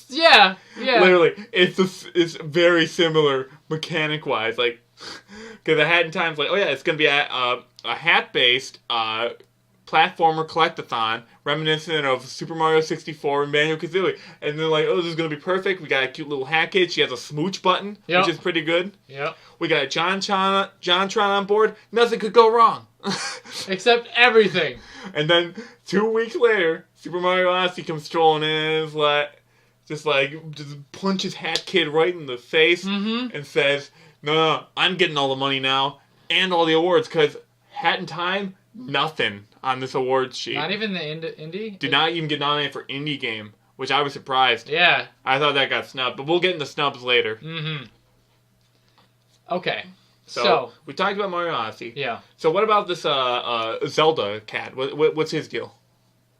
Yeah. Literally, it's very similar mechanic-wise. Like, because A Hat in Time's like, oh yeah, it's going to be a hat-based platformer collectathon reminiscent of Super Mario 64 and Banjo-Kazooie. And they're like, oh, this is going to be perfect. We got a cute little hat kid. She has a smooch button, which is pretty good. Yep. We got JonTron on board. Nothing could go wrong. Except everything. And then 2 weeks later, Super Mario Odyssey comes strolling in and just punches Hat Kid right in the face and says, no, I'm getting all the money now and all the awards because Hat in Time, nothing on this awards sheet. Not even the indie? Did not even get nominated for indie game, which I was surprised. Yeah. I thought that got snubbed, but we'll get into snubs later. Okay. So we talked about Mario Odyssey. Yeah. So what about this Zelda cat? What's his deal?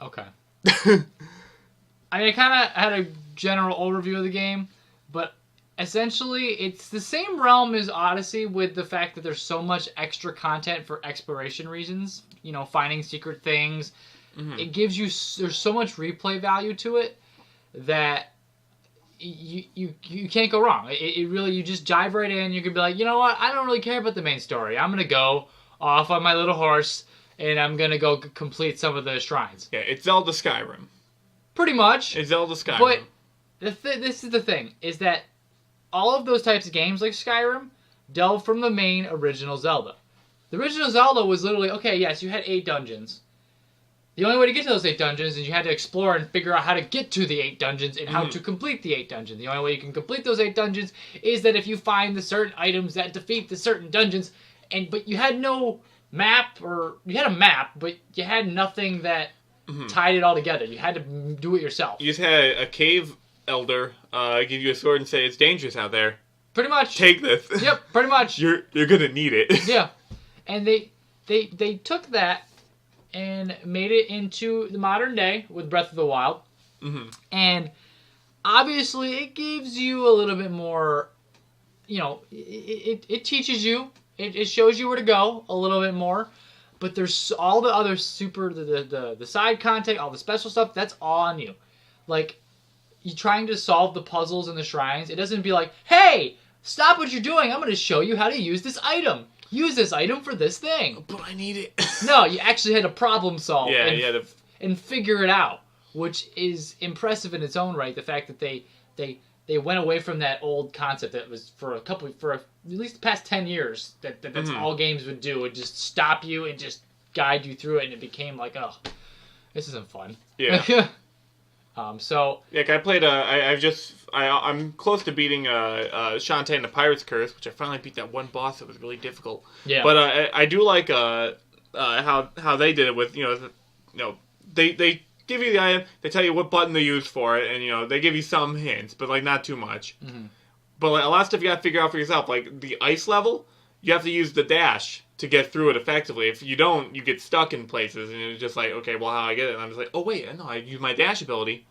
Okay. I mean, I kind of had a general overview of the game, but essentially it's the same realm as Odyssey with the fact that there's so much extra content for exploration reasons. You know, finding secret things. It gives you... There's so much replay value to it that you can't go wrong. It really... You just dive right in. You can be like, you know what? I don't really care about the main story. I'm going to go off on my little horse and I'm going to go complete some of the shrines. Yeah, it's Zelda Skyrim. Pretty much. It's Zelda Skyrim. But this is the thing, is that all of those types of games like Skyrim delve from the main original Zelda. The original Zelda was literally, okay, yes, you had 8 dungeons. The only way to get to those 8 dungeons is you had to explore and figure out how to get to the 8 dungeons and how to complete the 8 dungeons. The only way you can complete those 8 dungeons is that if you find the certain items that defeat the certain dungeons. But you had no map, or you had a map, but you had nothing that tied it all together. You had to do it yourself. You just had a cave elder give you a sword and say, it's dangerous out there. Pretty much. Take this. Yep, pretty much. You're gonna need it. Yeah. And they took that and made it into the modern day with Breath of the Wild. And obviously it gives you a little bit more, you know, it teaches you, it shows you where to go a little bit more. But there's all the other the side content, all the special stuff, that's all on you. Like, you trying to solve the puzzles in the shrines, it doesn't be like, hey, stop what you're doing, I'm going to show you how to use this item. Use this item for this thing. But I need it. No, you actually had to problem solve and figure it out, which is impressive in its own right. The fact that they went away from that old concept that was for at least the past 10 years that's all games would do. Would just stop you and just guide you through it, and it became like, oh, this isn't fun. Yeah. So yeah, I played. I'm close to beating Shantae and the Pirate's Curse, which I finally beat that one boss that was really difficult. Yeah. But I do like how they did it with they give you the item, they tell you what button to use for it, and they give you some hints, but like not too much. Mm-hmm. But like, a lot of stuff you got to figure out for yourself. Like the ice level, you have to use the dash to get through it effectively. If you don't, you get stuck in places, and it's just like, okay, well, how do I get it? And I'm just like, oh wait, no, I use my dash ability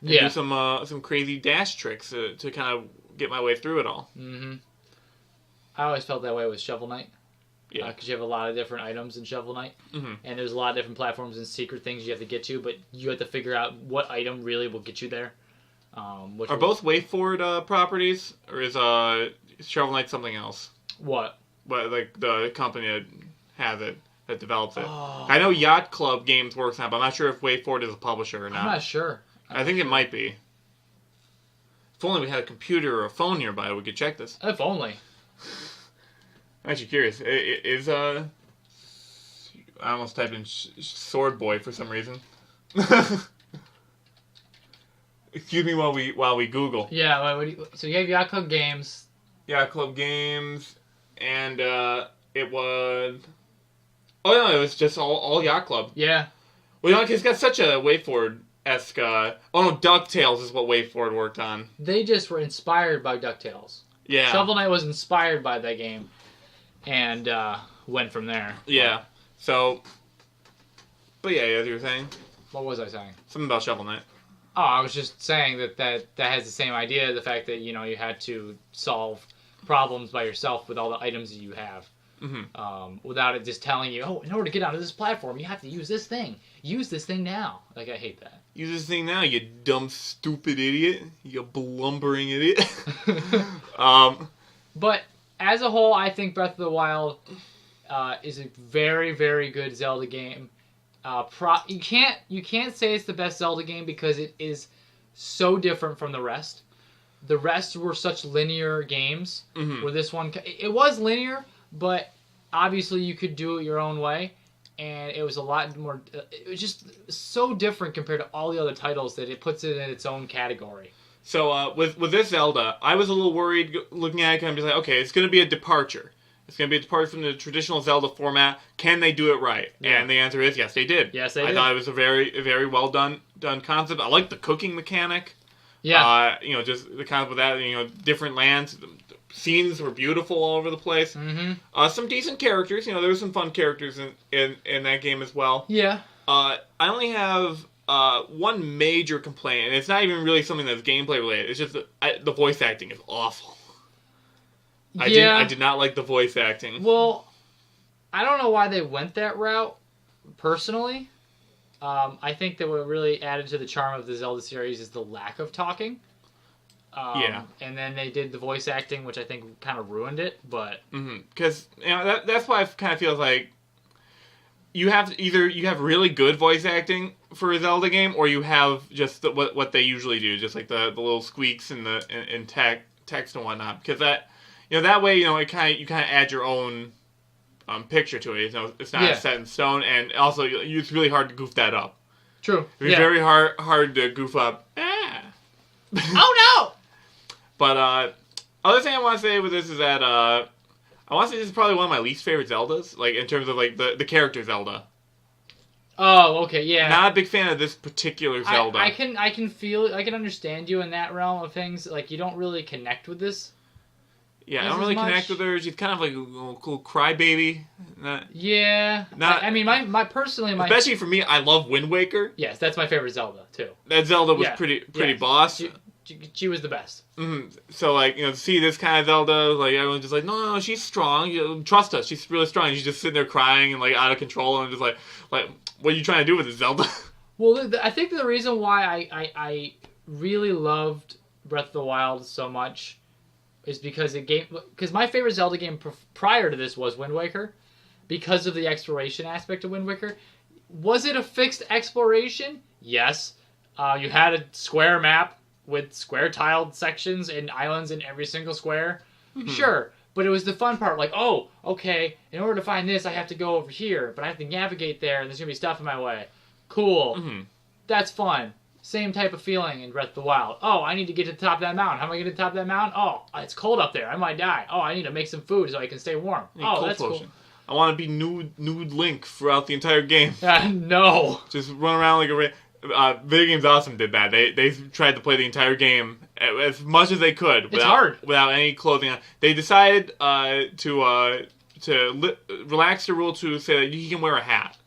and do some crazy dash tricks to kind of get my way through it all. Mm-hmm. I always felt that way with Shovel Knight. Yeah, because you have a lot of different items in Shovel Knight, and there's a lot of different platforms and secret things you have to get to, but you have to figure out what item really will get you there. Are both WayForward properties, or is Shovel Knight something else? What? But like the company that has it, that develops it. Oh. I know Yacht Club Games works on it, but I'm not sure if WayForward is a publisher or not. I'm not sure. I think it might be. If only we had a computer or a phone nearby, we could check this. If only. I'm actually curious. I almost typed in Sword Boy for some reason. Excuse me while we Google. Yeah. So you have Yacht Club Games. Yacht Club Games, and it was. Oh no, it was just all Yacht Club. Yeah. Well, it's got such a WayForward-esque. Oh no, DuckTales is what WayForward worked on. They just were inspired by DuckTales. Yeah. Shovel Knight was inspired by that game. And went from there. Yeah. So, but yeah, as you were saying. What was I saying? Something about Shovel Knight. Oh, I was just saying that has the same idea. The fact that you had to solve problems by yourself with all the items that you have, without it just telling you, oh, in order to get onto this platform, you have to use this thing. Use this thing now. Like, I hate that. Use this thing now, you dumb, stupid idiot. You blumbering idiot. But as a whole, I think Breath of the Wild is a very, very good Zelda game. You can't say it's the best Zelda game because it is so different from the rest. The rest were such linear games. Where this one, it was linear, but obviously you could do it your own way, and it was a lot more. It was just so different compared to all the other titles that it puts it in its own category. So with this Zelda, I was a little worried looking at it, and I'm just like, okay, it's going to be a departure. It's going to be a departure from the traditional Zelda format. Can they do it right? Yeah. And the answer is yes, they did. Yes, they did. I thought it was a very, very well done concept. I like the cooking mechanic. Yeah. Just the concept of that. Different lands. The scenes were beautiful all over the place. Some decent characters. There were some fun characters in that game as well. Yeah. I only have one major complaint, and it's not even really something that's gameplay related. It's just that the voice acting is awful. I did not like the voice acting. Well, I don't know why they went that route, personally. I think that what really added to the charm of the Zelda series is the lack of talking. And then they did the voice acting, which I think kind of ruined it, but... Because, that's why it kind of feels like you have really good voice acting for a Zelda game, or you have just what they usually do, just like the little squeaks in text and whatnot. Because that way, you kind of add your own picture to it. It's not set in stone, and also it's really hard to goof that up. True. It's very hard to goof up. Oh no! But other thing I want to say with this is that I want to say this is probably one of my least favorite Zeldas, like in terms of like the character Zelda. Oh, okay, yeah. Not a big fan of this particular Zelda. I can understand you in that realm of things. Like, you don't really connect with this. Yeah, I don't really connect with her. She's kind of like a little cool crybaby. Especially for me, I love Wind Waker. Yes, that's my favorite Zelda too. That Zelda was pretty boss. she was the best. Mm-hmm. So, like, to see this kind of Zelda, like, everyone's just like, no, she's strong. Trust us. She's really strong. She's just sitting there crying and, like, out of control. And I'm just like, what are you trying to do with this, Zelda? Well, I think the reason why I really loved Breath of the Wild so much is because my favorite Zelda game prior to this was Wind Waker, because of the exploration aspect of Wind Waker. Was it a fixed exploration? Yes. You had a square map with square-tiled sections and islands in every single square. Mm-hmm. Sure. But it was the fun part. Like, oh, okay, in order to find this, I have to go over here. But I have to navigate there, and there's going to be stuff in my way. Cool. Mm-hmm. That's fun. Same type of feeling in Breath of the Wild. Oh, I need to get to the top of that mountain. How am I going to the top of that mountain? Oh, it's cold up there. I might die. Oh, I need to make some food so I can stay warm. Oh, that's cool. I want to be nude Link throughout the entire game. No. Just run around like a... Video Games Awesome did that. They tried to play the entire game as much as they could without any clothing on. They decided to relax the rule to say that he can wear a hat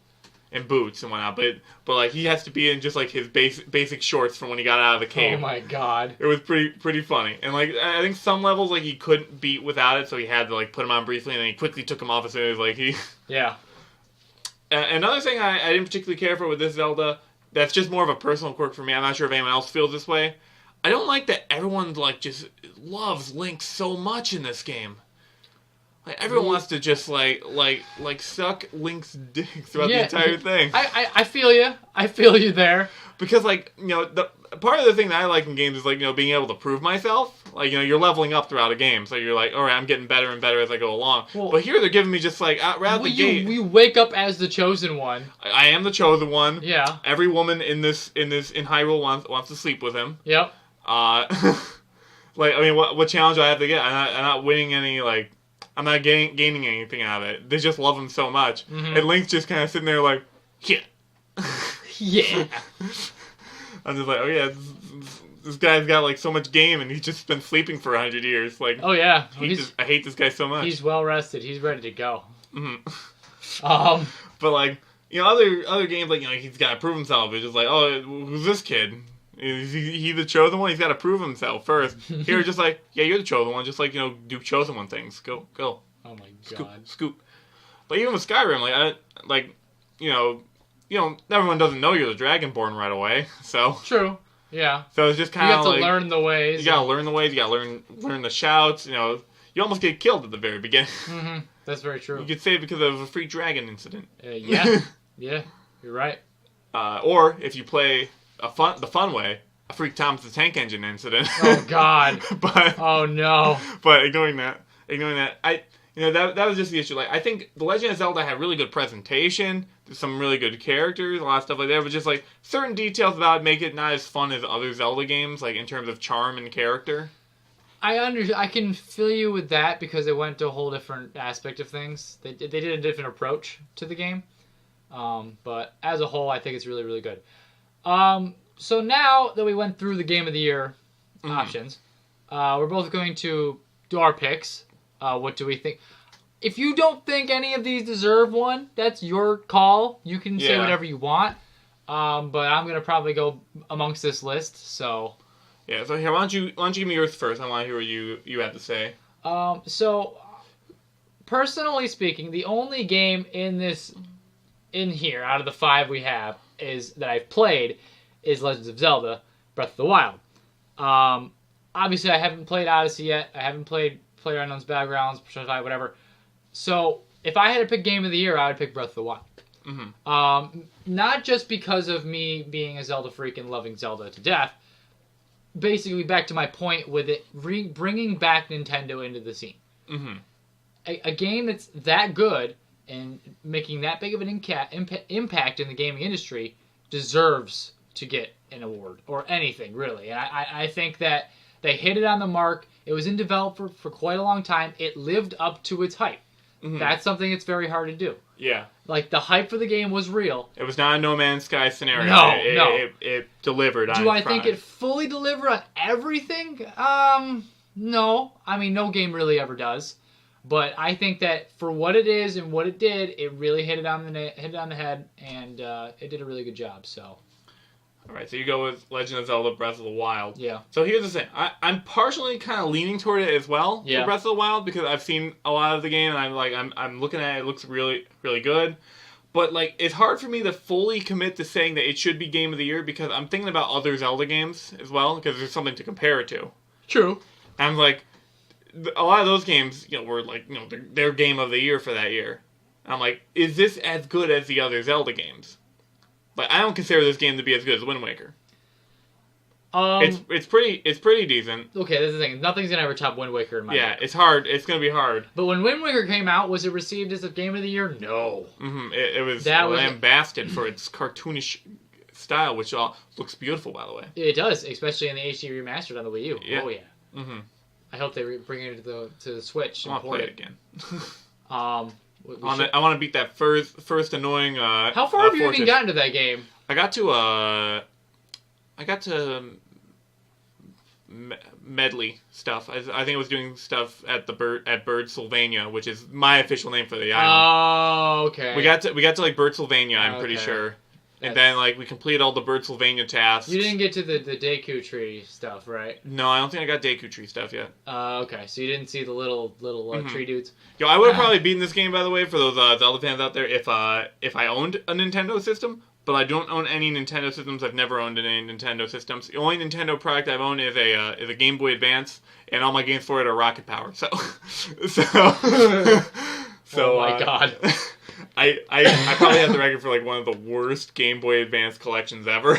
and boots and whatnot, but like he has to be in just like his basic shorts from when he got out of the cave. Oh my god! It was pretty funny, and like I think some levels like he couldn't beat without it, so he had to like put him on briefly, and then he quickly took him off as soon as like he. Yeah. Another thing I didn't particularly care for with this Zelda. That's just more of a personal quirk for me. I'm not sure if anyone else feels this way. I don't like that everyone like just loves Link so much in this game. Like everyone wants to just like suck Link's dick throughout the entire thing. I feel you. I feel you there. Because like the part of the thing that I like in games is like being able to prove myself. Like you're leveling up throughout a game, so you're like, all right, I'm getting better and better as I go along. Well, but here they're giving me just like right out the gate. We wake up as the chosen one. I am the chosen one. Yeah. Every woman in Hyrule wants to sleep with him. Yep. Like I mean, what challenge do I have to get? I'm not winning any like. I'm not gaining anything out of it. They just love him so much, and Link's just kind of sitting there like, yeah. Yeah. I'm just like, oh yeah. This guy's got like so much game, and he's just been sleeping for 100 years. Like, oh yeah, I hate this guy so much. He's well rested. He's ready to go. Mm-hmm. But like other games, like he's got to prove himself. It's just like, oh, who's this kid? Is he the chosen one? He's got to prove himself first. Here, just like, yeah, you're the chosen one. Just like do chosen one things. Go. Oh my god. Scoop. But even with Skyrim, everyone doesn't know you're the Dragonborn right away. So true. Yeah. So it's just kind of like... You have to learn the ways. You gotta learn the ways, you gotta learn the shouts, You almost get killed at the very beginning. Mm-hmm. That's very true. You could say because of a free dragon incident. Yeah. Yeah, you're right. Or, if you play the fun way, a Freak Thomas the Tank Engine incident. Oh, God. But... Oh, no. But ignoring that, that was just the issue. Like, I think The Legend of Zelda had really good presentation, some really good characters, a lot of stuff like that, but just, like, certain details about it make it not as fun as other Zelda games, like, in terms of charm and character. I can feel you with that because they went to a whole different aspect of things. They did a different approach to the game. But as a whole, I think it's really, really good. So now that we went through the Game of the Year options, we're both going to do our picks. What do we think? If you don't think any of these deserve one, that's your call. You can say whatever you want. But I'm going to probably go amongst this list, so... Yeah, so here, why don't you give me yours first? I want to hear what you have to say. So, personally speaking, the only game in here, out of the 5 we have, that I've played, is Legends of Zelda, Breath of the Wild. Obviously, I haven't played Odyssey yet. I haven't played PlayerUnknown's Battlegrounds, Persona 5, whatever. So, if I had to pick Game of the Year, I would pick Breath of the Wild. Mm-hmm. Not just because of me being a Zelda freak and loving Zelda to death. Basically, back to my point with it, bringing back Nintendo into the scene. Mm-hmm. A game that's that good and making that big of an impact in the gaming industry deserves to get an award or anything, really. And I think that they hit it on the mark. It was in development for quite a long time. It lived up to its hype. Mm-hmm. That's something that's very hard to do. Yeah. Like, the hype for the game was real. It was not a No Man's Sky scenario. No. It delivered on its product. Do I think it fully delivered on everything? No. I mean, no game really ever does. But I think that for what it is and what it did, it really hit it on the head, and it did a really good job, so... All right, so you go with Legend of Zelda Breath of the Wild. Yeah. So here's the thing. I'm partially kind of leaning toward it as well for Breath of the Wild because I've seen a lot of the game and I'm looking at it. It looks really, really good. But, like, it's hard for me to fully commit to saying that it should be Game of the Year because I'm thinking about other Zelda games as well because there's something to compare it to. True. And I'm like, a lot of those games, were like, they're Game of the Year for that year. I'm like, is this as good as the other Zelda games? Like, I don't consider this game to be as good as Wind Waker. It's pretty decent. Okay, this is the thing. Nothing's gonna ever top Wind Waker in my book. It's hard. It's gonna be hard. But when Wind Waker came out, was it received as a Game of the Year? No. Mm-hmm. It was lambasted for its cartoonish style, which looks beautiful, by the way. It does, especially in the HD remastered on the Wii U. Yeah. Oh yeah. Mm-hmm. I hope they bring it to the Switch. I want to play it again. I want to beat that first annoying. How far have you even gotten to that game? I got to medley stuff. I think it was doing stuff at Bird Sylvania, which is my official name for the island. Oh, okay. We got to like Bird Sylvania, I'm pretty sure. And then like we completed all the Bird Sylvania tasks. You didn't get to the Deku Tree stuff, right? No, I don't think I got Deku Tree stuff yet. Okay. So you didn't see the little tree dudes. Yo, I would have probably beaten this game, by the way, for those Zelda fans out there, if I owned a Nintendo system. But I don't own any Nintendo systems. I've never owned any Nintendo systems. The only Nintendo product I've owned is a Game Boy Advance, and all my games for it are Rocket Power. So oh my god. I probably have the record for like one of the worst Game Boy Advance collections ever.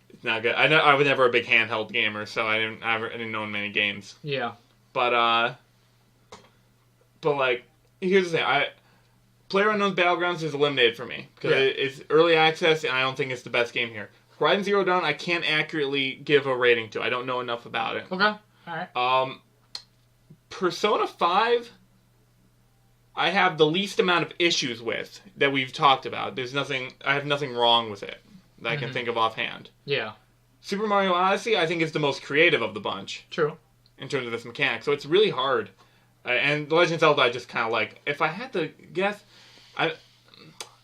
It's not good. I was never a big handheld gamer, so I didn't own many games. Yeah. But like, here's the thing. PlayerUnknown's Battlegrounds is eliminated for me because it's early access, and I don't think it's the best game here. Horizon Zero Dawn, I can't accurately give a rating to. I don't know enough about it. Okay. All right. Persona 5, I have the least amount of issues with that we've talked about. I have nothing wrong with it that I can think of offhand. Yeah. Super Mario Odyssey, I think, is the most creative of the bunch. True. In terms of this mechanic, so it's really hard. And The Legend of Zelda, I just kind of like. If I had to guess, I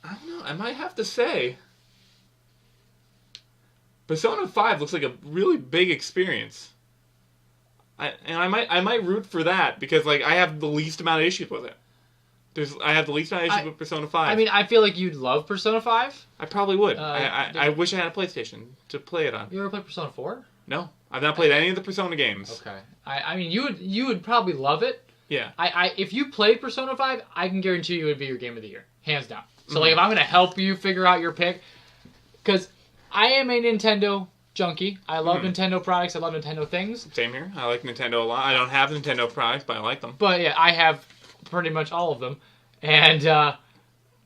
don't know. I might have to say Persona 5 looks like a really big experience. I might root for that because like I have the least amount of issues with it. I have the least amount of issues with Persona 5. I mean, I feel like you'd love Persona 5. I probably would. I wish I had a PlayStation to play it on. You ever played Persona 4? No, I've not played any of the Persona games. Okay. I mean, you would probably love it. Yeah. If you played Persona 5, I can guarantee you it would be your Game of the Year. Hands down. So, like, if I'm going to help you figure out your pick, because I am a Nintendo junkie. I love Nintendo products. I love Nintendo things. Same here. I like Nintendo a lot. I don't have Nintendo products, but I like them. But, yeah, I have pretty much all of them. And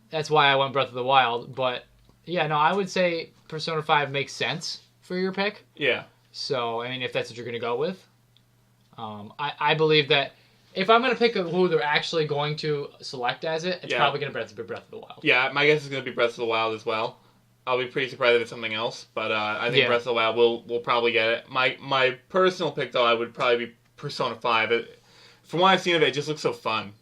that's why I went Breath of the Wild. But, yeah, no, I would say Persona 5 makes sense for your pick. Yeah. So, I mean, if that's what you're going to go with. I believe that if I'm going to pick who they're actually going to select as it, it's probably going to be Breath of the Wild. Yeah, my guess is going to be Breath of the Wild as well. I'll be pretty surprised if it's something else, but I think Breath of the Wild will probably get it. My personal pick, though, I would probably be Persona 5. From what I've seen of it, it just looks so fun.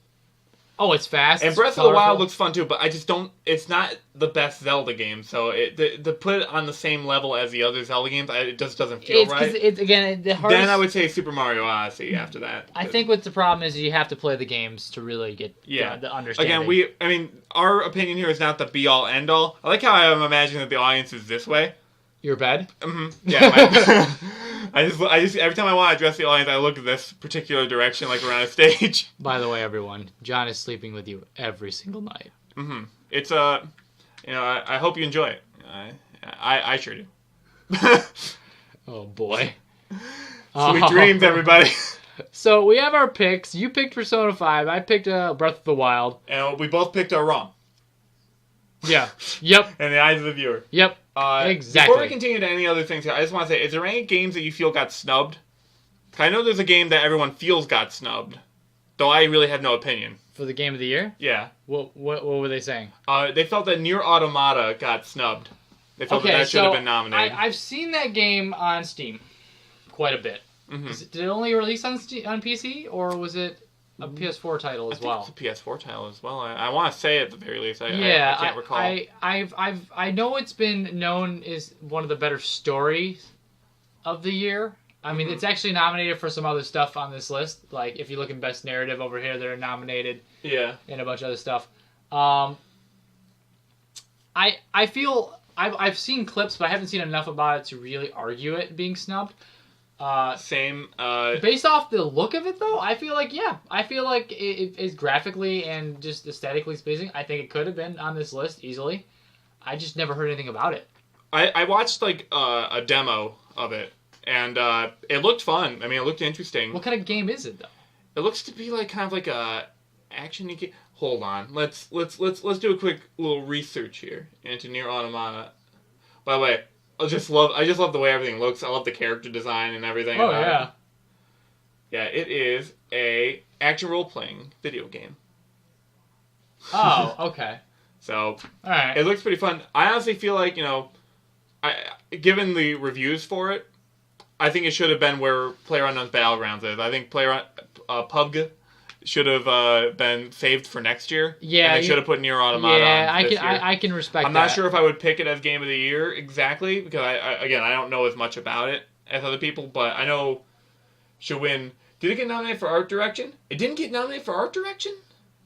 Oh, it's fast. And Breath of the Wild looks fun too, but I just don't. It's not the best Zelda game, so to put it on the same level as the other Zelda games, it just doesn't feel right. The hardest. Then I would say Super Mario Odyssey after that. I think what the problem is you have to play the games to really get the understanding. Again, our opinion here is not the be all end all. I like how I'm imagining that the audience is this way. Your bed? Mm-hmm. Yeah. I just every time I want to address the audience, I look at this particular direction, like around a stage. By the way, everyone, John is sleeping with you every single night. Mm-hmm. It's I hope you enjoy it. I sure do. Oh boy. Sweet dreams, everybody. So we have our picks. You picked Persona 5. I picked Breath of the Wild. And we both picked our wrong. Yeah. Yep. In the eyes of the viewer. Yep. Exactly. Before we continue to any other things here, I just want to say, is there any games that you feel got snubbed? I know there's a game that everyone feels got snubbed, though I really have no opinion. For the Game of the Year? Yeah. What were they saying? They felt that Nier Automata got snubbed. They felt that should have been nominated. I've seen that game on Steam quite a bit. Mm-hmm. Did it only release on PC, or was it... a PS4 title as well. It's a PS4 title as well. I want to say at the very least. I can't recall. I know it's been known as one of the better stories of the year. I mean, it's actually nominated for some other stuff on this list. Like, if you look in Best Narrative over here, they're nominated. Yeah. And a bunch of other stuff. I feel I've seen clips, but I haven't seen enough about it to really argue it being snubbed. Same. Based off the look of it, though, I feel like it is graphically and just aesthetically pleasing. I think it could have been on this list easily. I just never heard anything about it. I watched like a demo of it, and it looked fun. I mean, it looked interesting. What kind of game is it, though? It looks to be like kind of like a action-y game. Hold on, let's do a quick little research here into Nier Automata. By the way, I just love the way everything looks. I love the character design and everything. Oh yeah. Yeah, it is a action role-playing video game. Oh, okay. So, all right. It looks pretty fun. I honestly feel like, given the reviews for it, I think it should have been where PlayerUnknown's Battlegrounds is. I think PUBG should have been saved for next year. Yeah, and they should have put Nier Automata on this year. I can respect that. I'm not sure if I would pick it as Game of the Year exactly, because I don't know as much about it as other people, but I know should win. Did it get nominated for Art Direction? It didn't get nominated for Art Direction?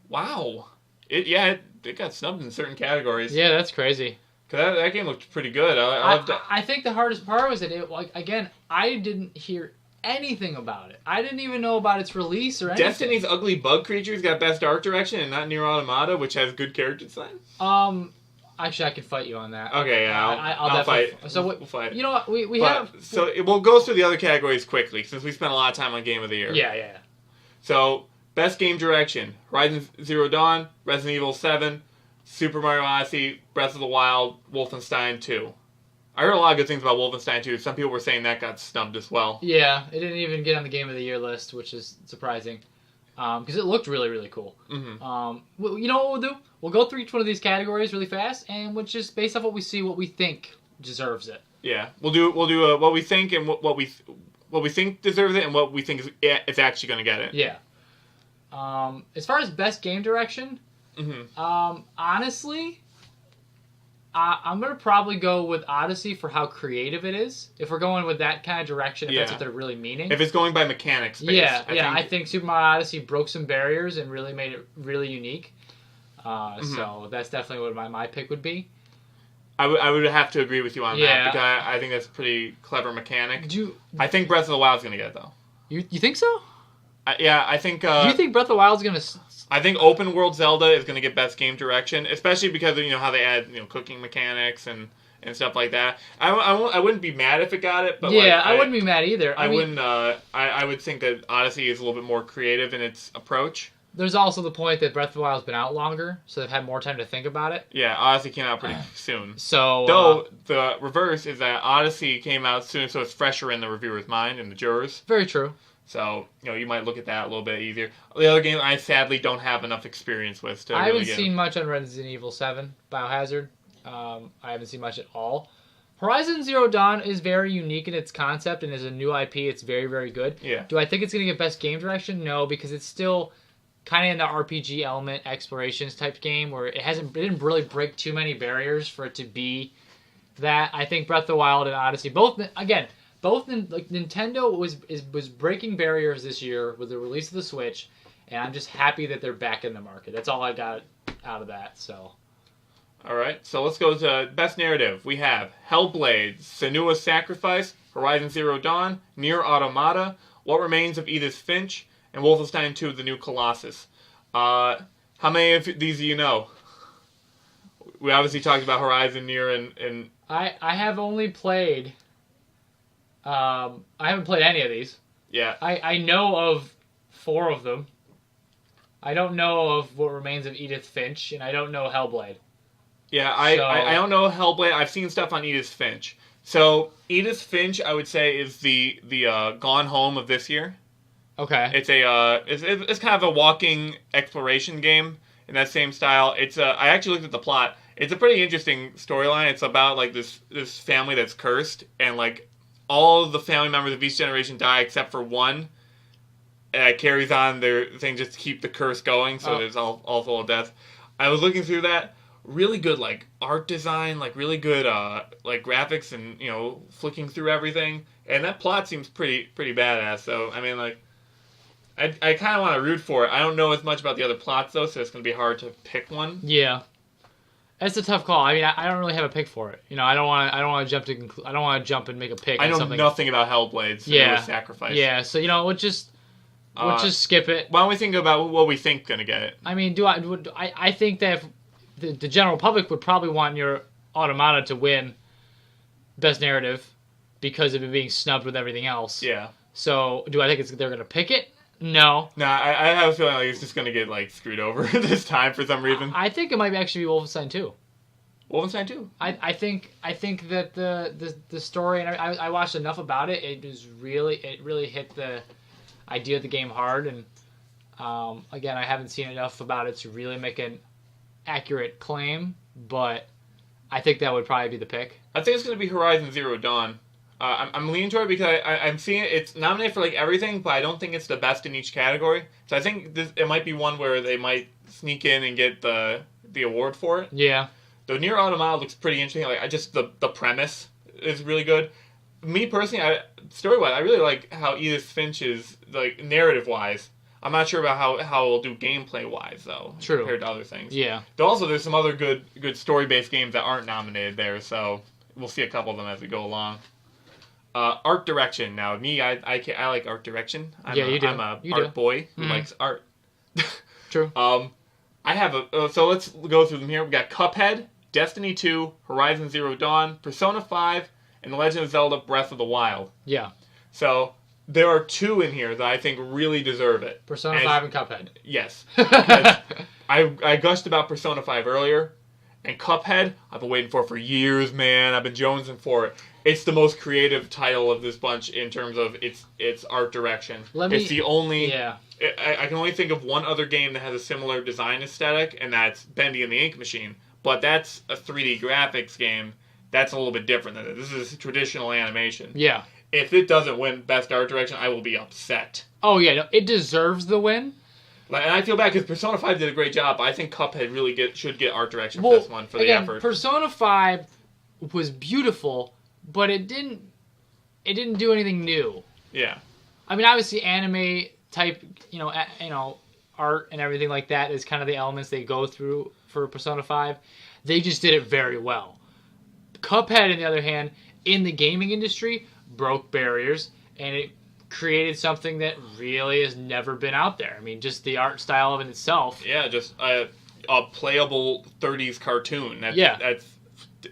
Wow. It got snubbed in certain categories. Yeah, that's crazy. Because that game looked pretty good. I think the hardest part was that I didn't hear anything about it. I didn't even know about its release or anything. Destiny's Ugly Bug Creatures got Best Art Direction and not Nier Automata, which has good character design? Actually, I can fight you on that. Okay, yeah, I'll fight. So we'll fight. You know what? We have... So we'll go through the other categories quickly, since we spent a lot of time on Game of the Year. Yeah. So, Best Game Direction: Horizon Zero Dawn, Resident Evil 7, Super Mario Odyssey, Breath of the Wild, Wolfenstein 2. I heard a lot of good things about Wolfenstein 2. Some people were saying that got snubbed as well. Yeah, it didn't even get on the Game of the Year list, which is surprising. Because it looked really, really cool. Mm-hmm. You know what we'll do? We'll go through each one of these categories really fast, and we'll just, based off what we see, what we think deserves it. Yeah, we'll do what we think and what we think deserves it and what we think is actually going to get it. Yeah. As far as best game direction, honestly, I'm going to probably go with Odyssey for how creative it is. If we're going with that kind of direction, if that's what they're really meaning. If it's going by mechanics based. I think Super Mario Odyssey broke some barriers and really made it really unique. So that's definitely what my pick would be. I would have to agree with you on that, because I think that's a pretty clever mechanic. I think Breath of the Wild is going to get it, though. You think so? I think... Do you think Breath of the Wild is going to... I think Open World Zelda is going to get Best Game Direction, especially because of how they add cooking mechanics and stuff like that. I wouldn't be mad if it got it, but I wouldn't be mad either. I wouldn't. I would think that Odyssey is a little bit more creative in its approach. There's also the point that Breath of the Wild's been out longer, so they've had more time to think about it. Yeah, Odyssey came out pretty soon. So, though the reverse is that Odyssey came out soon, so it's fresher in the reviewer's mind and the jurors. Very true. So, you might look at that a little bit easier. The other game I sadly don't have enough experience with. I haven't seen much on Resident Evil 7, Biohazard. I haven't seen much at all. Horizon Zero Dawn is very unique in its concept, and as a new IP, it's very, very good. Yeah. Do I think it's going to get Best Game Direction? No, because it's still kind of in the RPG element, explorations type game, where it didn't really break too many barriers for it to be that. I think Breath of the Wild and Odyssey, both Nintendo was breaking barriers this year with the release of the Switch, and I'm just happy that they're back in the market. That's all I got out of that. So, all right. So let's go to Best Narrative. We have Hellblade, Senua's Sacrifice, Horizon Zero Dawn, Nier Automata, What Remains of Edith Finch, and Wolfenstein 2: The New Colossus. How many of these do you know? We obviously talked about Horizon, Nier, and I have only played. I haven't played any of these. Yeah. I know of 4 of them. I don't know of What Remains of Edith Finch, and I don't know Hellblade. Yeah, I don't know Hellblade. I've seen stuff on Edith Finch. So, Edith Finch, I would say, is the Gone Home of this year. Okay. It's it's kind of a walking exploration game in that same style. I actually looked at the plot. It's a pretty interesting storyline. It's about this family that's cursed, and all of the family members of each generation die except for one, carries on their thing just to keep the curse going. So there's also a death. I was looking through that. Really good like art design, like really good like graphics, and flicking through everything. And that plot seems pretty badass. So I mean, like, I kind of want to root for it. I don't know as much about the other plots though, so it's gonna be hard to pick one. Yeah. That's a tough call. I mean, I don't really have a pick for it. I don't want to jump and make a pick. I know nothing about Hellblade. So yeah. Sacrifice. Yeah. So we'll just skip it. Why don't we think about what we think gonna get it? I mean, I think that if the general public would probably want your Automata to win Best Narrative because of it being snubbed with everything else. Yeah. So do I think they're gonna pick it? No. I have a feeling like it's just going to get like screwed over this time for some reason. I think it might actually be Wolfenstein 2. Wolfenstein 2? I think that the story, and I watched enough about it, it really hit the idea of the game hard, and again, I haven't seen enough about it to really make an accurate claim, but I think that would probably be the pick. I think it's going to be Horizon Zero Dawn. I'm leaning toward it because I'm seeing it's nominated for like everything, but I don't think it's the best in each category. So I think it might be one where they might sneak in and get the award for it. Yeah. The Nier Automata looks pretty interesting. Like the premise is really good. Me personally, story-wise, I really like how Edith Finch is like narrative-wise. I'm not sure about how it'll do gameplay-wise though. True. Compared to other things. Yeah. But also, there's some other good story-based games that aren't nominated there. So we'll see a couple of them as we go along. Art direction. Now, me, I like art direction. You do. I'm a art boy who likes art. True. I have so let's go through them here. We got Cuphead, Destiny 2, Horizon Zero Dawn, Persona 5, and The Legend of Zelda: Breath of the Wild. Yeah. So there are two in here that I think really deserve it. Persona 5 and Cuphead. Yes. I gushed about Persona 5 earlier, and Cuphead I've been waiting for years, man. I've been jonesing for it. It's the most creative title of this bunch in terms of its art direction. It's the only... Yeah. I can only think of one other game that has a similar design aesthetic, and that's Bendy and the Ink Machine. But that's a 3D graphics game. That's a little bit different than it. This is traditional animation. Yeah. If it doesn't win Best Art Direction, I will be upset. Oh, yeah. No, it deserves the win. And I feel bad because Persona 5 did a great job, but I think Cuphead really should get art direction for this one for the effort. Persona 5 was beautiful, but it didn't do anything new. Yeah. I mean, obviously, anime type, art and everything like that is kind of the elements they go through for Persona 5. They just did it very well. Cuphead, on the other hand, in the gaming industry, broke barriers, and it created something that really has never been out there. I mean, just the art style of it itself. Yeah, just a playable 30s cartoon. That's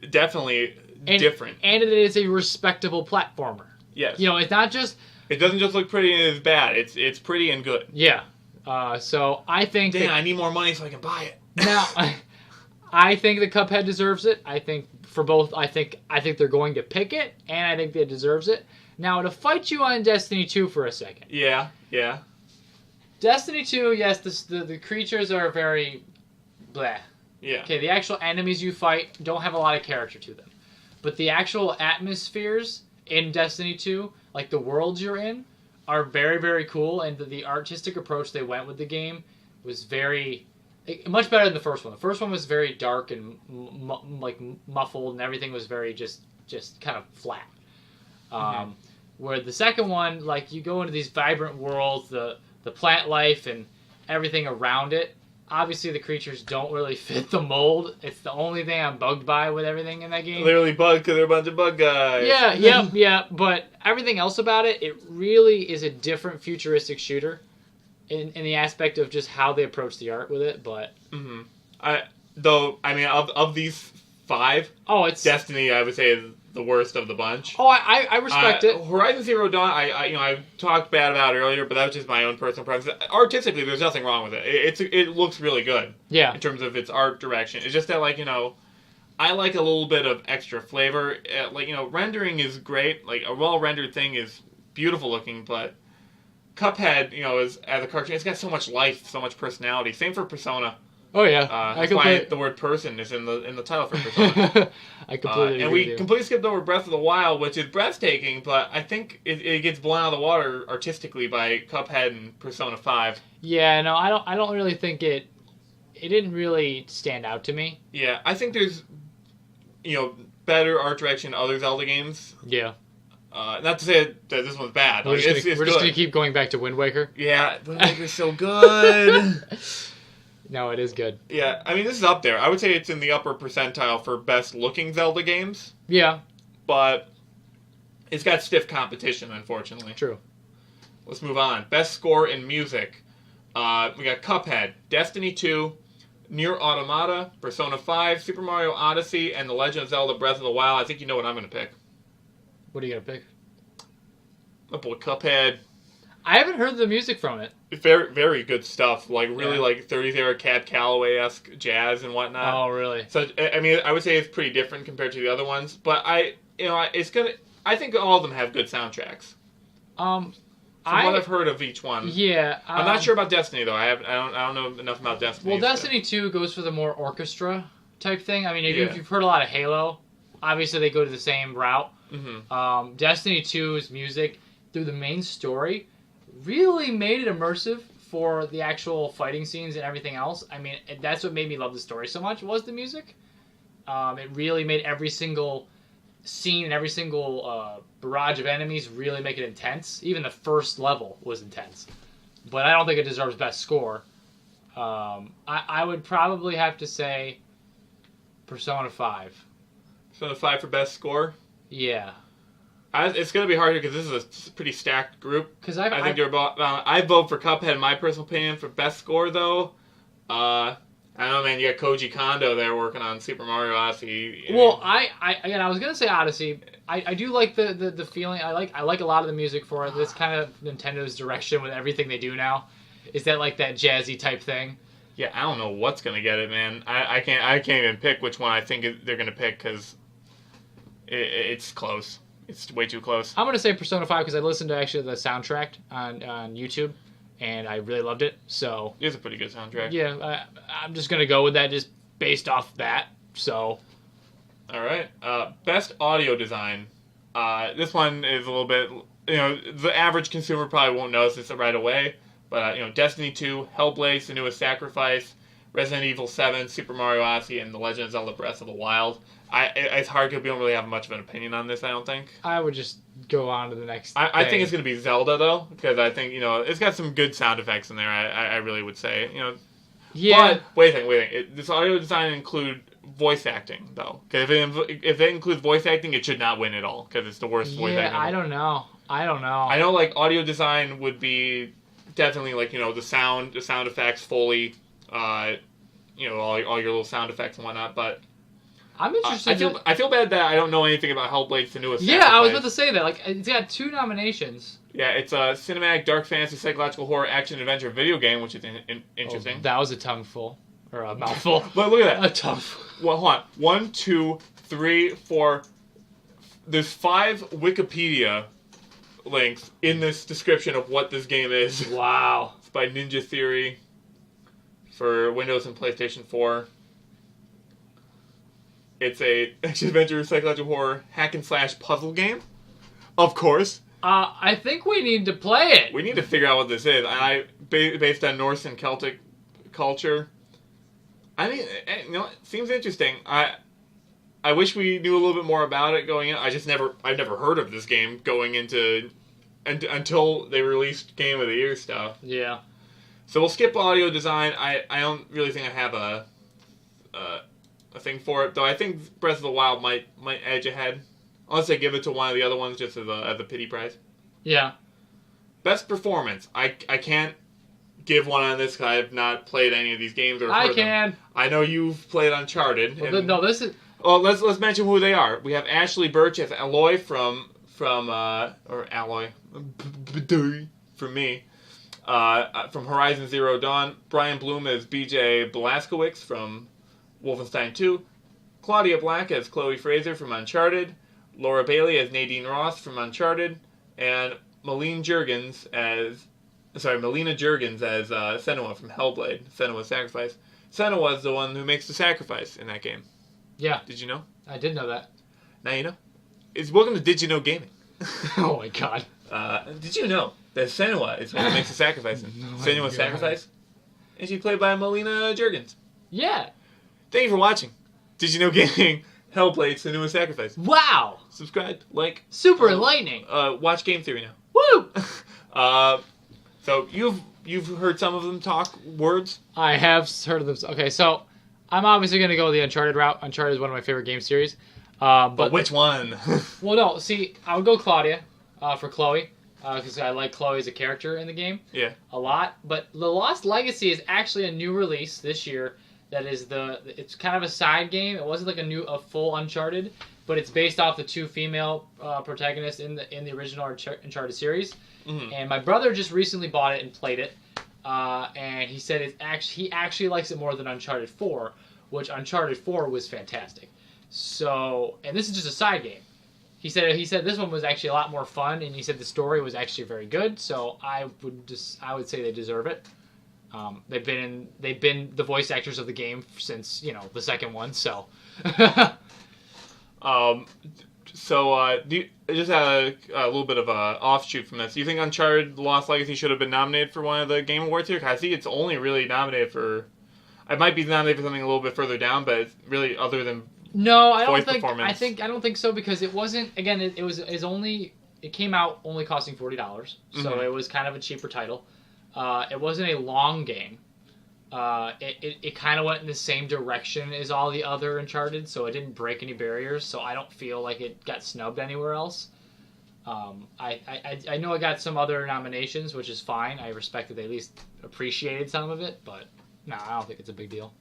definitely different. And it is a respectable platformer. Yes. It's not just... It doesn't just look pretty and it's bad. It's pretty and good. Yeah. So I think... I need more money so I can buy it. Now, I think the Cuphead deserves it. I think for both, I think they're going to pick it, and I think it deserves it. Now, to fight you on Destiny 2 for a second. Yeah. Destiny 2, yes, the creatures are very bleh. Yeah. Okay, the actual enemies you fight don't have a lot of character to them. But the actual atmospheres in Destiny 2, like the worlds you're in, are very, very cool, and the artistic approach they went with the game was much better than the first one. The first one was very dark and muffled, and everything was very just kind of flat. Where the second one, like, you go into these vibrant worlds, the plant life and everything around it. Obviously, the creatures don't really fit the mold. It's the only thing I'm bugged by with everything in that game. Literally bugged because they're a bunch of bug guys. Yeah. But everything else about it, it really is a different futuristic shooter in the aspect of just how they approach the art with it. But of these 5, it's Destiny, I would say, is the worst of the bunch. Oh, I respect it. Horizon Zero Dawn, I talked bad about it earlier, but that was just my own personal preference. Artistically, there's nothing wrong with it. It looks really good. Yeah. In terms of its art direction, it's just that I like a little bit of extra flavor. Rendering is great. Like a well rendered thing is beautiful looking, but Cuphead, as a cartoon, it's got so much life, so much personality. Same for Persona. Oh yeah, that's why the word person is in the title for Persona. I completely and we completely skipped over Breath of the Wild, which is breathtaking, but I think it gets blown out of the water artistically by Cuphead and Persona 5. Yeah, no, I don't really think it didn't really stand out to me. Yeah, I think there's better art direction in other Zelda games. Yeah. Not to say that this one's bad. We're just going to keep going back to Wind Waker. Yeah, Wind Waker's so good. No, it is good. Yeah, I mean, this is up there. I would say it's in the upper percentile for best-looking Zelda games. Yeah. But it's got stiff competition, unfortunately. True. Let's move on. Best score in music. We got Cuphead, Destiny 2, Nier Automata, Persona 5, Super Mario Odyssey, and The Legend of Zelda Breath of the Wild. I think you know what I'm going to pick. What are you going to pick? Oh boy, Cuphead. I haven't heard the music from it. Very, very good stuff. Like, really, like, 30s era Cab Calloway-esque jazz and whatnot. Oh, really? So, I mean, I would say it's pretty different compared to the other ones. But I think all of them have good soundtracks. From what I've heard of each one. Yeah. I'm not sure about Destiny, though. I don't know enough about Destiny. Well, Destiny 2 goes for the more orchestra type thing. I mean, if you've heard a lot of Halo, obviously they go to the same route. Mm-hmm. Destiny 2's music, through the main story, really made it immersive for the actual fighting scenes and everything else. I mean, that's what made me love the story so much, was the music. It really made every single scene and every single barrage of enemies really make it intense. Even the first level was intense. But I don't think it deserves best score. I would probably have to say Persona 5. Persona 5 for best score? Yeah. It's going to be hard here because this is a pretty stacked group. I think you're about. I vote for Cuphead, in my personal opinion, for best score, though. I don't know, man. You got Koji Kondo there working on Super Mario Odyssey. Well, I was going to say Odyssey. I do like the feeling. I like a lot of the music for it. This kind of Nintendo's direction with everything they do now. Is that like that jazzy type thing? Yeah, I don't know what's going to get it, man. I can't even pick which one I think they're going to pick because it's close. It's way too close. I'm going to say Persona 5 because I listened to actually the soundtrack on YouTube, and I really loved it. So it's a pretty good soundtrack. Yeah, I'm just going to go with that just based off that. So, all right. Best audio design. This one is a little bit, the average consumer probably won't notice this right away. But, Destiny 2, Hellblade, Senua's Sacrifice, Resident Evil 7, Super Mario Odyssey, and The Legend of Zelda Breath of the Wild. It's hard because we don't really have much of an opinion on this, I don't think. I would just go on to the next I think it's going to be Zelda, though, because I think, it's got some good sound effects in there, I really would say. Yeah. But, wait a thing. This audio design include voice acting, though. Because if it includes voice acting, it should not win at all, because it's the worst voice acting. Yeah, I don't know. I know, audio design would be definitely, the sound effects, Foley, all your little sound effects and whatnot, but I'm interested. I feel bad that I don't know anything about Hellblade: Senua's Sacrifice. Yeah, I was about to say that. It's got 2 nominations. Yeah, it's a cinematic, dark fantasy, psychological horror, action, adventure video game, which is interesting. Oh, that was a tongueful. Or a mouthful. Look at that. A tongueful. Well, hold on. 1, 2, 3, 4. There's 5 Wikipedia links in this description of what this game is. Wow. It's by Ninja Theory for Windows and PlayStation 4. It's a action-adventure, psychological horror, hack-and-slash puzzle game. Of course. I think we need to play it. We need to figure out what this is. Based on Norse and Celtic culture. I mean, it seems interesting. I wish we knew a little bit more about it going in. I've never heard of this game going into until they released Game of the Year stuff. Yeah. So we'll skip audio design. I don't really think I have a thing for it, though. I think Breath of the Wild might edge ahead, unless they give it to one of the other ones just as a pity prize. Yeah. Best performance. I can't give one on this because I have not played any of these games or heard them. I know you've played Uncharted. Well, no, this is. Well, let's mention who they are. We have Ashley Birch as Aloy from Alloy for me. From Horizon Zero Dawn. Brian Bloom as BJ Blazkowicz from Wolfenstein 2. Claudia Black as Chloe Fraser from Uncharted. Laura Bailey as Nadine Ross from Uncharted. And Melina Jurgens as Senua from Hellblade, Senua's Sacrifice. Senua is the one who makes the sacrifice in that game. Yeah. Did you know? I did know that. Now you know. Welcome to Did You Know Gaming. Oh my god. Did you know that Senua is the one who makes the sacrifice in Senua's Sacrifice? And she's played by Melina Juergens. Yeah. Thank you for watching. Did You Know Gaming? Hellblade Senua's Sacrifice. Wow. Subscribe, like. Super enlightening. Watch Game Theory now. Woo! So you've heard some of them talk words? I have heard of them. Okay, so I'm obviously going to go the Uncharted route. Uncharted is one of my favorite game series. But which one? Well, no. See, I would go Claudia for Chloe because I like Chloe as a character in the game. Yeah. A lot. But The Lost Legacy is actually a new release this year. That is it's kind of a side game. It wasn't like a full Uncharted, but it's based off the two female protagonists in the original Uncharted series. Mm-hmm. And my brother just recently bought it and played it, and he said he actually likes it more than Uncharted 4, which Uncharted 4 was fantastic. So, and this is just a side game. He said this one was actually a lot more fun, and he said the story was actually very good. So I would say they deserve it. They've been the voice actors of the game since the second one. So, just a little bit of a offshoot from this. Do you think Uncharted: The Lost Legacy should have been nominated for one of the Game Awards here? 'Cause I see it's only really nominated for. It might be nominated for something a little bit further down, but it's really other than. No, I don't think. I don't think so because it wasn't. Again, it came out only costing $40, so it was kind of a cheaper title. It wasn't a long game. It kind of went in the same direction as all the other Uncharted, so it didn't break any barriers. So I don't feel like it got snubbed anywhere else. I know it got some other nominations, which is fine. I respect that they at least appreciated some of it, but no, I don't think it's a big deal.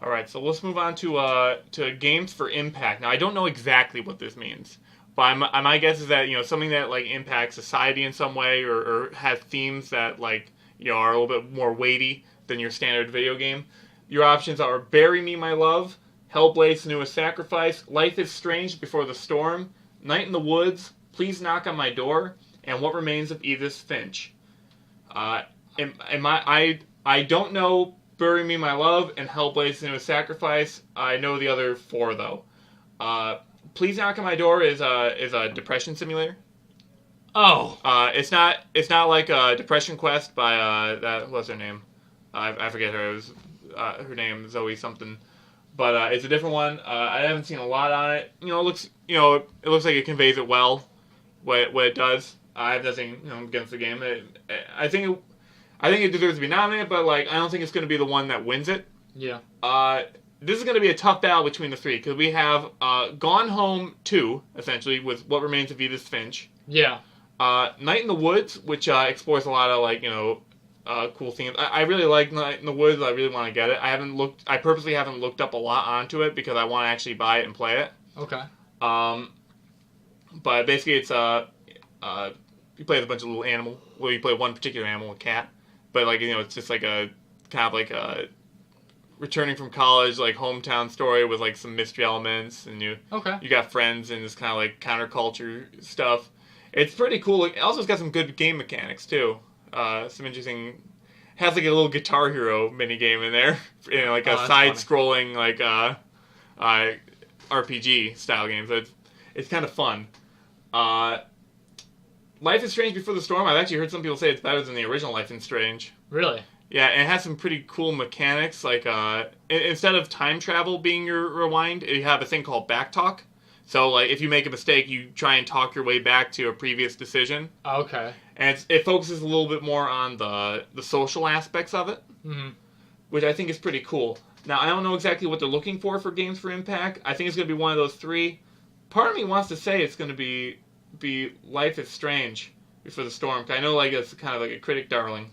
All right, so let's move on to games for impact. Now, I don't know exactly what this means, but my guess is that something that like impacts society in some way, or has themes that are a little bit more weighty than your standard video game. Your options are Bury Me, My Love, Hellblade: Senua's Sacrifice, Life is Strange Before the Storm, Night in the Woods, Please Knock on My Door, and What Remains of Edith Finch. I don't know Bury Me, My Love, and Hellblade: Senua's Sacrifice. I know the other four, though. Please Knock on My Door is a depression simulator. Oh. It's not like Depression Quest by what's her name? I forget her. It was her name Zoe something, but it's a different one. I haven't seen a lot on it. It looks like it conveys it well, what it does. I have nothing against the game. I think it deserves to be nominated, but I don't think it's going to be the one that wins it. Yeah. This is going to be a tough battle between the three because we have Gone Home 2 essentially with What Remains of Edith Finch. Yeah. Night in the Woods, which explores a lot of cool themes. I really like Night in the Woods. I really want to get it. I purposely haven't looked up a lot onto it because I want to actually buy it and play it. Okay. But basically, it's you play as a bunch of little animal. Well, you play one particular animal, a cat. But it's just like a kind of like a returning from college, hometown story with some mystery elements, and you got friends and this kind of counterculture stuff. It's pretty cool. It also has got some good game mechanics too. Some interesting. Has a little Guitar Hero mini game in there, a side-scrolling RPG style game. So it's kind of fun. Life is Strange Before the Storm. I've actually heard some people say it's better than the original Life is Strange. Really? Yeah, and it has some pretty cool mechanics. Instead of time travel being your rewind, you have a thing called backtalk. So, if you make a mistake, you try and talk your way back to a previous decision. Okay. And it focuses a little bit more on the social aspects of it, which I think is pretty cool. Now, I don't know exactly what they're looking for games for impact. I think it's going to be one of those three. Part of me wants to say it's going to be Life is Strange Before the Storm. I know it's kind of like a critic darling.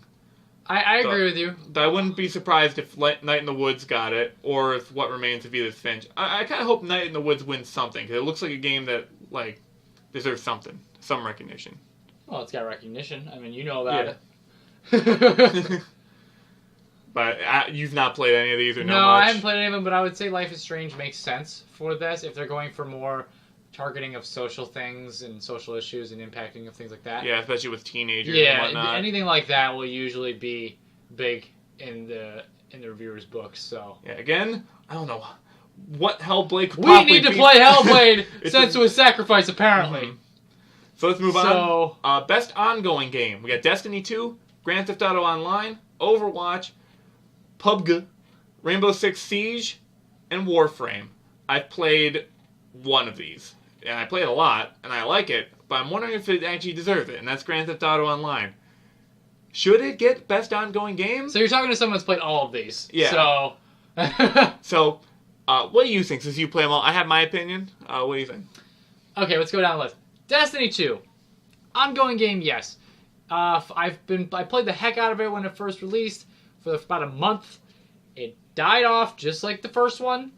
I agree with you. But I wouldn't be surprised if Night in the Woods got it, or if What Remains of Edith Finch. I kind of hope Night in the Woods wins something, because it looks like a game that, deserves something. Some recognition. Well, it's got recognition. I mean, you know about it. But you've not played any of these, or no, I haven't played any of them, but I would say Life is Strange makes sense for this, if they're going for more targeting of social things and social issues and impacting of things like that. Yeah, especially with teenagers and whatnot. Anything like that will usually be big in the in the reviewers' books. So yeah, again, I don't know what Hellblade could we need to play Hellblade since it was sacrifice, apparently. Mm-hmm. So let's move on. Best ongoing game. We got Destiny 2, Grand Theft Auto Online, Overwatch, PUBG, Rainbow Six Siege, and Warframe. I've played one of these. And I played a lot, and I like it, but I'm wondering if it actually deserves it, and that's Grand Theft Auto Online. Should it get Best Ongoing Game? So you're talking to someone that's played all of these. Yeah. So... So, what do you think, since you play them all? I have my opinion. What do you think? Okay, let's go down the list. Destiny 2. Ongoing game, yes. I played the heck out of it when it first released for about a month. It died off just like the first one.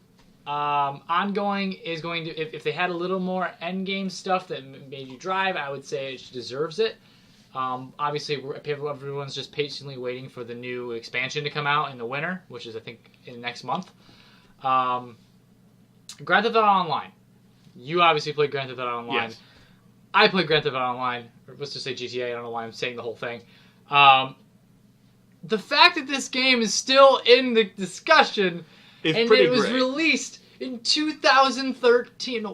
Ongoing is going to, if they had a little more end game stuff that made you drive, I would say it deserves it. Obviously, everyone's just patiently waiting for the new expansion to come out in the winter, which is, I think, in next month. Grand Theft Auto Online. You obviously played Grand Theft Auto Online. Yes. I played Grand Theft Auto Online. Or let's just say GTA. I don't know why I'm saying the whole thing. The fact that this game is still in the discussion, It's and pretty it was great. released in 2013.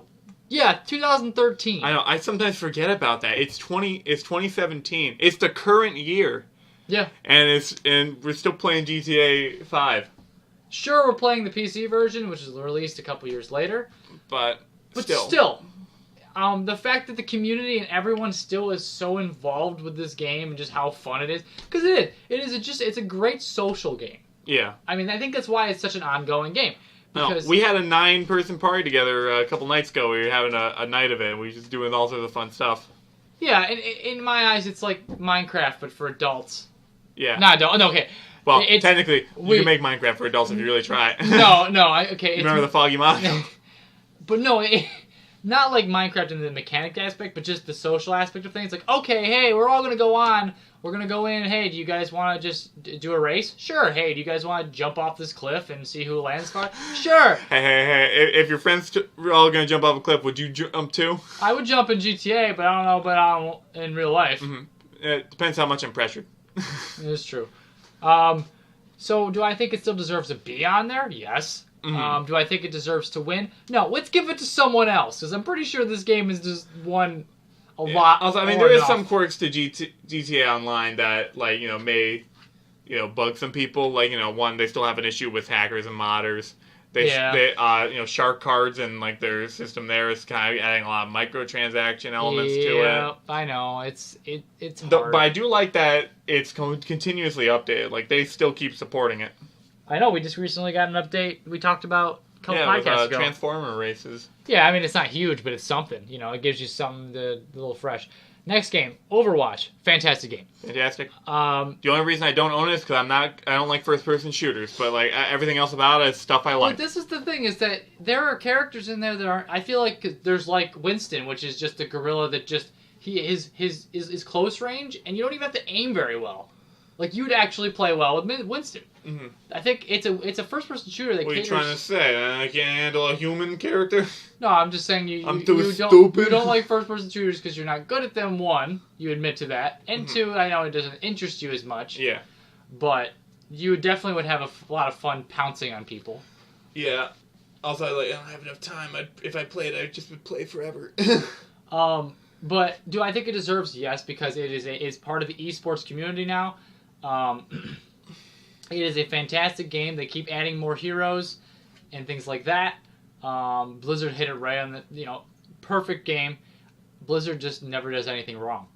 Yeah, 2013. I know. I sometimes forget about that. It's 2017. It's the current year. Yeah. And we're still playing GTA 5. Sure, we're playing the PC version, which was released a couple years later. But still, the fact that the community and everyone still is so involved with this game and just how fun it is, because it is. It's a great social game. Yeah. I mean, I think that's why it's such an ongoing game. Because we had a 9-person party together a couple nights ago. We were having a night of it. We were just doing all sorts of fun stuff. Yeah, in my eyes, it's like Minecraft, but for adults. Yeah. Not adult. No, okay. Well, technically, you can make Minecraft for adults if you really try. Okay. You remember the Foggy Mob? But no, not like Minecraft in the mechanic aspect, but just the social aspect of things. Like, okay, hey, we're all going to go on. We're going to go in. Hey, do you guys want to just do a race? Sure. Hey, do you guys want to jump off this cliff and see who lands first? Sure. Hey. If your friends were all going to jump off a cliff, would you jump too? I would jump in GTA, but I don't know about in real life. Mm-hmm. It depends how much I'm pressured. It is true. So do I think it still deserves to be on there? Yes. Mm-hmm. Do I think it deserves to win? No. Let's give it to someone else, because I'm pretty sure this game has just won a lot. Also, I mean, there is some quirks to GTA Online that, like, may, bug some people. Like, one, they still have an issue with hackers and modders. Shark cards and like their system there is kind of adding a lot of microtransaction elements to it. Yeah, I know. It's hard. But I do like that it's continuously updated. Like, they still keep supporting it. I know. We just recently got an update we talked about a couple podcasts ago. Transformer races. Yeah, I mean, it's not huge, but it's something. It gives you something a little fresh. Next game, Overwatch. Fantastic game. Fantastic. The only reason I don't own it is because I don't like first-person shooters, but like everything else about it is stuff I like. But this is the thing, is that there are characters in there that aren't. I feel like there's like Winston, which is just a gorilla that just his close range, and you don't even have to aim very well. Like, you'd actually play well with Winston. Mm-hmm. I think it's a first-person shooter that. What are you trying to say? I can't handle a human character? No, I'm just saying you stupid. You don't like first-person shooters because you're not good at them. One, you admit to that, and two, I know it doesn't interest you as much. Yeah. But you definitely would have a lot of fun pouncing on people. Yeah. Also, I don't have enough time. If I played, I just would play forever. But do I think it deserves? Yes, because it's part of the esports community now. It is a fantastic game. They keep adding more heroes and things like that. Blizzard hit it right on the, perfect game. Blizzard just never does anything wrong.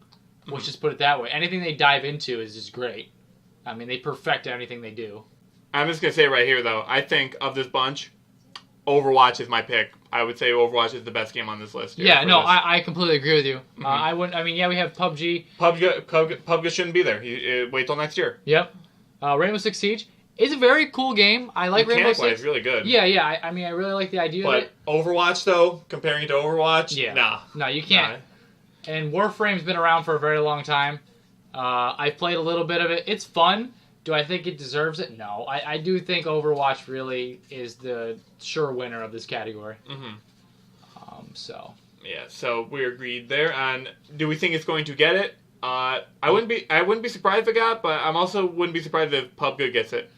Let's just put it that way. Anything they dive into is just great. I mean, they perfect anything they do. I'm just going to say right here, though, I think of this bunch, Overwatch is my pick. I would say Overwatch is the best game on this list. Yeah, no, I completely agree with you. Mm-hmm. We have PUBG. PUBG shouldn't be there. Wait till next year. Yep. Rainbow Six Siege is a very cool game. I like Rainbow Six. It's really good. Yeah. I really like the idea of it. But Overwatch, though, comparing to Overwatch, No, you can't. Nah. And Warframe's been around for a very long time. I've played a little bit of it. It's fun. Do I think it deserves it? No. I do think Overwatch really is the sure winner of this category. Mm-hmm. Yeah, so we agreed there. And do we think it's going to get it? I wouldn't be surprised if it got, but I also wouldn't be surprised if PUBG gets it.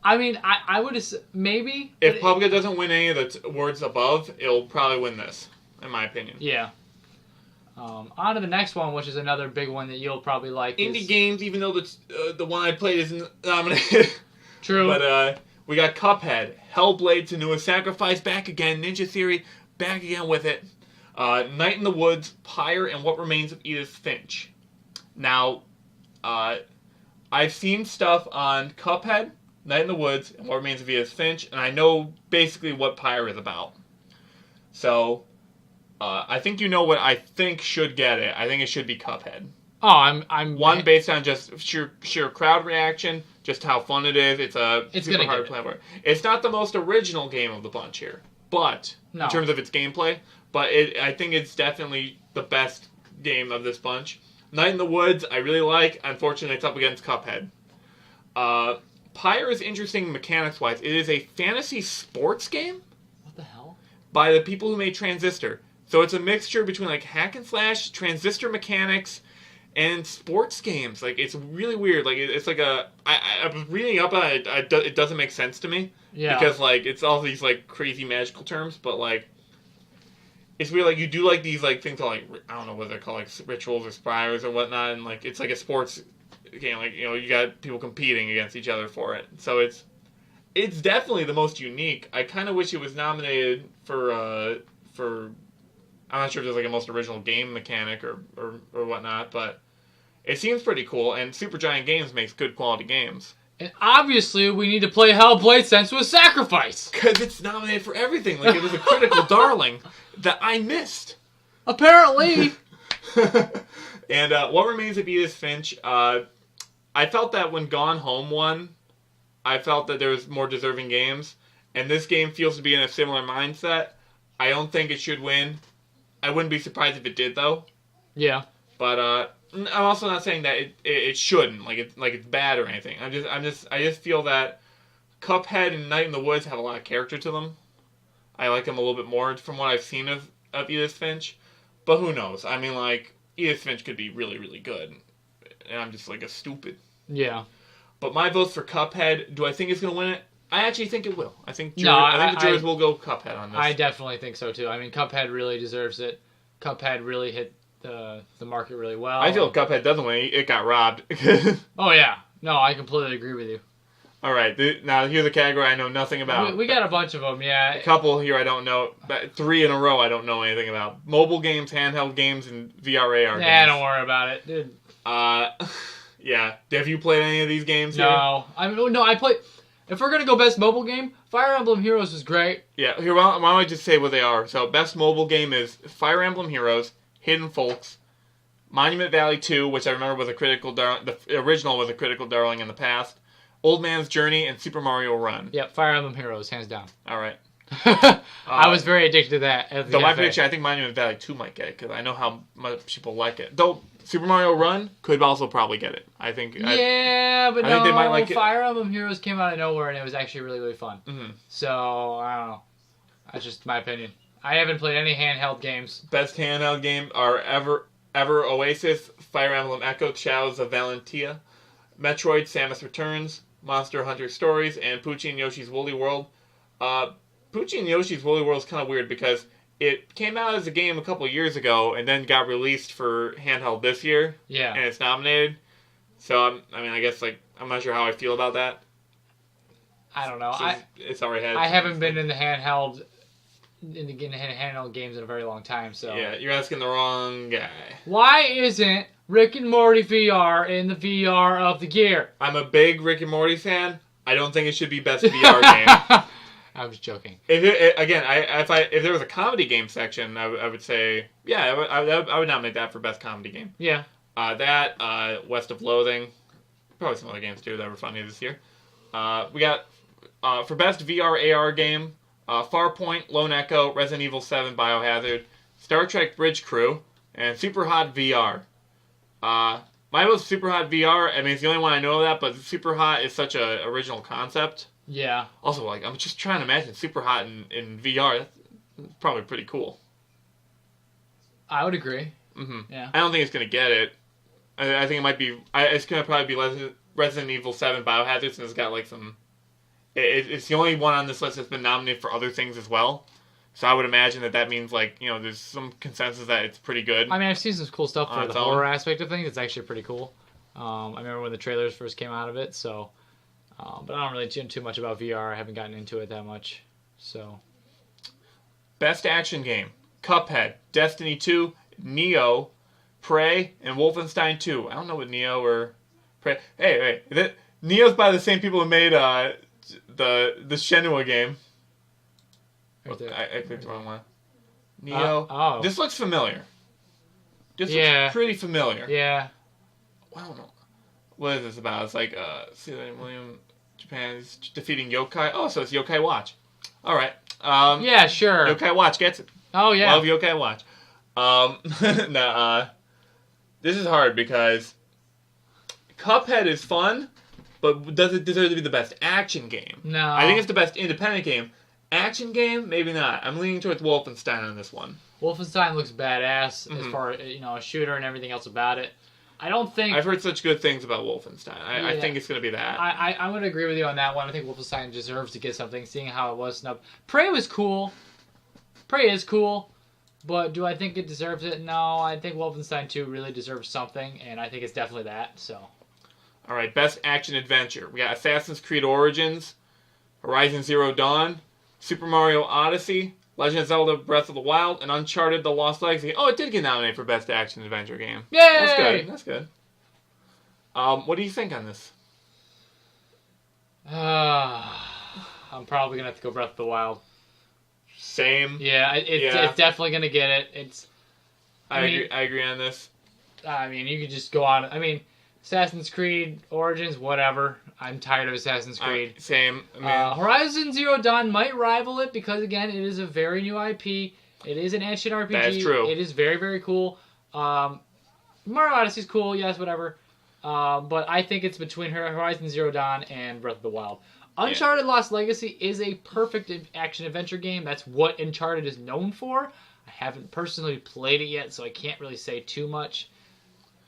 I mean, I would maybe. If PUBG doesn't win any of the awards above, it'll probably win this, in my opinion. Yeah. On to the next one, which is another big one that you'll probably like. Indie games, even though the one I played isn't nominated. True. But we got Cuphead, Hellblade: Senua's Sacrifice back again, Ninja Theory back again with it, Night in the Woods, Pyre, and What Remains of Edith Finch. Now, I've seen stuff on Cuphead, Night in the Woods, and What Remains of Edith Finch, and I know basically what Pyre is about. So, I think you know what I think should get it. I think it should be Cuphead. Oh, I'm one based on just sheer crowd reaction, just how fun it is. It's super hard platform. It's not the most original game of the bunch here, but in terms of its gameplay, but I think it's definitely the best game of this bunch. Night in the Woods, I really like. Unfortunately, it's up against Cuphead. Pyre is interesting mechanics-wise. It is a fantasy sports game. What the hell? By the people who made Transistor. So it's a mixture between like hack and slash, Transistor mechanics, and sports games. Like, it's really weird. Like, it's like I was reading up on it. It doesn't make sense to me. Yeah. Because, like, it's all these, like, crazy magical terms, but, like, it's weird. Like, you do, like, these, like, things called, like, I don't know what they're called, like, rituals or spires or whatnot, and, like, it's like a sports game. Like, you know, you got people competing against each other for it. So it's definitely the most unique. I kind of wish it was nominated for I'm not sure if there's, like, a most original game mechanic or whatnot, but it seems pretty cool, and Supergiant Games makes good quality games. And obviously, we need to play Hellblade: Senua's Sacrifice. Because it's nominated for everything. Like, it was a critical darling that I missed. Apparently. And What Remains of Edith Finch, I felt that when Gone Home won, I felt that there was more deserving games. And this game feels to be in a similar mindset. I don't think it should win. I wouldn't be surprised if it did, though. Yeah. But I'm also not saying that it shouldn't, like it's bad or anything. I just feel that Cuphead and Night in the Woods have a lot of character to them. I like them a little bit more from what I've seen of Edith Finch. But who knows? I mean, like, Edith Finch could be really, really good. And I'm just, like, a stupid. Yeah. But my vote's for Cuphead. Do I think it's going to win it? I actually think it will. I think the jurors will go Cuphead on this. I definitely think so, too. I mean, Cuphead really deserves it. Cuphead really hit the market really well. I feel Cuphead doesn't win. It got robbed. Oh, yeah. No, I completely agree with you. All right. Now, here's a category I know nothing about. We got a bunch of them, yeah. A couple here I don't know. 3 in a row I don't know anything about. Mobile games, handheld games, and VR, AR games. Yeah, don't worry about it, dude. Yeah. Have you played any of these games No. I played... If we're going to go best mobile game, Fire Emblem Heroes is great. Yeah, here, why don't I just say what they are. So, best mobile game is Fire Emblem Heroes, Hidden Folks, Monument Valley 2, which I remember was a critical the original was a critical darling in the past, Old Man's Journey, and Super Mario Run. Yep, Fire Emblem Heroes, hands down. All right. I was very addicted to that. Though my prediction, I think Monument Valley 2 might get it, because I know how much people like it. Though, Super Mario Run could also probably get it. I think. But I think they might like it. Fire Emblem Heroes came out of nowhere, and it was actually really, really fun. Mm-hmm. So, I don't know. That's just my opinion. I haven't played any handheld games. Best handheld game are Ever Oasis, Fire Emblem Echo, Shadows of Valentia, Metroid: Samus Returns, Monster Hunter Stories, and Poochie and Yoshi's Woolly World. Poochie and Yoshi's Woolly World is kind of weird because it came out as a game a couple years ago and then got released for handheld this year. Yeah. And it's nominated. So, I guess, like, I'm not sure how I feel about that. I don't know. It's already had. I haven't been in the handheld games in a very long time, so. Yeah, you're asking the wrong guy. Why isn't Rick and Morty VR in the VR of the year? I'm a big Rick and Morty fan. I don't think it should be best VR game. I was joking. If there was a comedy game section, I would say, yeah, I would nominate that for best comedy game. Yeah. West of Loathing, probably some other games too that were funny this year. We got for best VR AR game, Farpoint, Lone Echo, Resident Evil 7, Biohazard, Star Trek Bridge Crew, and Super Hot VR. Mine was Super Hot VR. I mean, it's the only one I know of that, but Super Hot is such a original concept. Yeah. Also, like, I'm just trying to imagine Super Hot in VR. That's probably pretty cool. I would agree. Mm-hmm. Yeah. I don't think it's going to get it. I think it might be... It's going to probably be Resident Evil 7 Biohazard since it's got, like, some It's the only one on this list that's been nominated for other things as well. So I would imagine that means, like, you know, there's some consensus that it's pretty good. I mean, I've seen some cool stuff for the horror aspect of things. It's actually pretty cool. I remember when the trailers first came out of it, so... but I don't really know too much about VR. I haven't gotten into it that much, so... Best action game. Cuphead, Destiny 2, Neo, Prey, and Wolfenstein 2. I don't know what Neo or Prey... Hey, Neo's by the same people who made the Shenmue game. I clicked the wrong one. Neo. This looks familiar. This looks pretty familiar. Yeah. I don't know. What is this about? It's like, William Japan's defeating Yokai. Oh, so it's Yokai Watch. All right. Yeah, sure. Yokai Watch gets it. Oh, yeah. Love Yokai Watch. This is hard because Cuphead is fun, but does it deserve to be the best action game? No. I think it's the best independent game. Action game? Maybe not. I'm leaning towards Wolfenstein on this one. Wolfenstein looks badass as far as, a shooter and everything else about it. I don't think... I've heard such good things about Wolfenstein. I think it's going to be that. I'm going to agree with you on that one. I think Wolfenstein deserves to get something, seeing how it was snubbed. Prey was cool. Prey is cool. But do I think it deserves it? No. I think Wolfenstein 2 really deserves something, and I think it's definitely that, so... All right, best action adventure. We got Assassin's Creed Origins, Horizon Zero Dawn, Super Mario Odyssey, Legend of Zelda Breath of the Wild, and Uncharted The Lost Legacy. Oh, it did get nominated for best action adventure game. Yay! That's good. What do you think on this? I'm probably going to have to go Breath of the Wild. Same. Yeah, it's definitely going to get it. I agree on this. I mean, you could just go on. I mean, Assassin's Creed Origins, whatever. I'm tired of Assassin's Creed. Same. I mean, Horizon Zero Dawn might rival it because, again, it is a very new IP. It is an action RPG. That's true. It is very, very cool. Mario Odyssey's cool, yes, whatever. But I think it's between Horizon Zero Dawn and Breath of the Wild. Uncharted Lost Legacy is a perfect action-adventure game. That's what Uncharted is known for. I haven't personally played it yet, so I can't really say too much.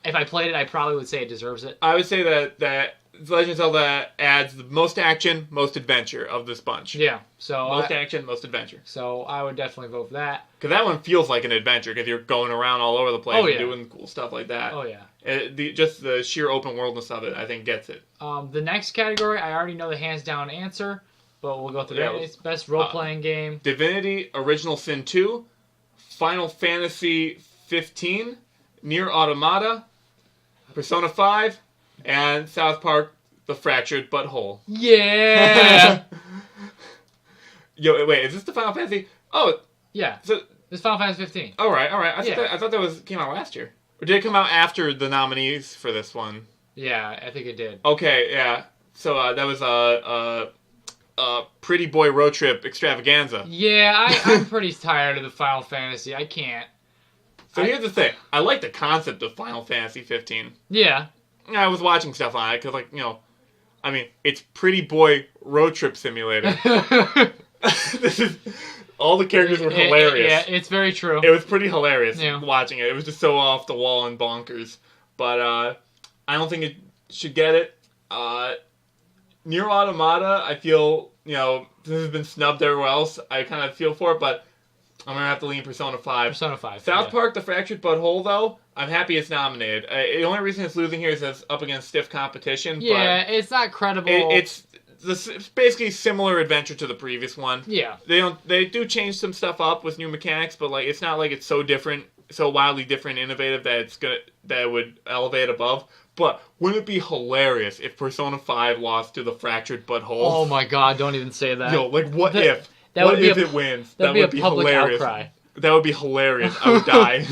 If I played it, I probably would say it deserves it. I would say that Legend of Zelda adds the most action, most adventure of this bunch. Yeah. So most action, most adventure. So I would definitely vote for that. Because that one feels like an adventure, because you're going around all over the place and doing cool stuff like that. Oh, yeah. Just the sheer open worldness of it, I think, gets it. The next category, I already know the hands-down answer, but we'll go through that. It's best role-playing game. Divinity, Original Sin 2, Final Fantasy 15, Nier Automata, Persona 5, and South Park, The Fractured Butthole. Yeah! Yo, wait, is this the Final Fantasy? Oh. Yeah. So, it's Final Fantasy 15. All right. I thought that came out last year. Or did it come out after the nominees for this one? Yeah, I think it did. Okay, yeah. So that was a Pretty Boy Road Trip extravaganza. Yeah, I'm pretty tired of the Final Fantasy. I can't. So here's the thing. I like the concept of Final Fantasy 15. Yeah. I was watching stuff on it because, it's Pretty Boy Road Trip Simulator. All the characters were hilarious. Yeah, it's very true. It was pretty hilarious watching it. It was just so off the wall and bonkers. But I don't think it should get it. Nier Automata, I feel, this has been snubbed everywhere else. I kind of feel for it, but I'm going to have to lean Persona 5. Persona 5. South Park, The Fractured Butthole, though, I'm happy it's nominated. The only reason it's losing here is it's up against stiff competition. Yeah, but it's not credible. It's basically similar adventure to the previous one. Yeah. They do change some stuff up with new mechanics, but it's not like it's so different, so wildly different, innovative that it would elevate above. But wouldn't it be hilarious if Persona 5 lost to The Fractured Butthole? Oh my God! Don't even say that. Yo, what if? What if it wins? That would be public hilarious. Outcry. That would be hilarious. I would die.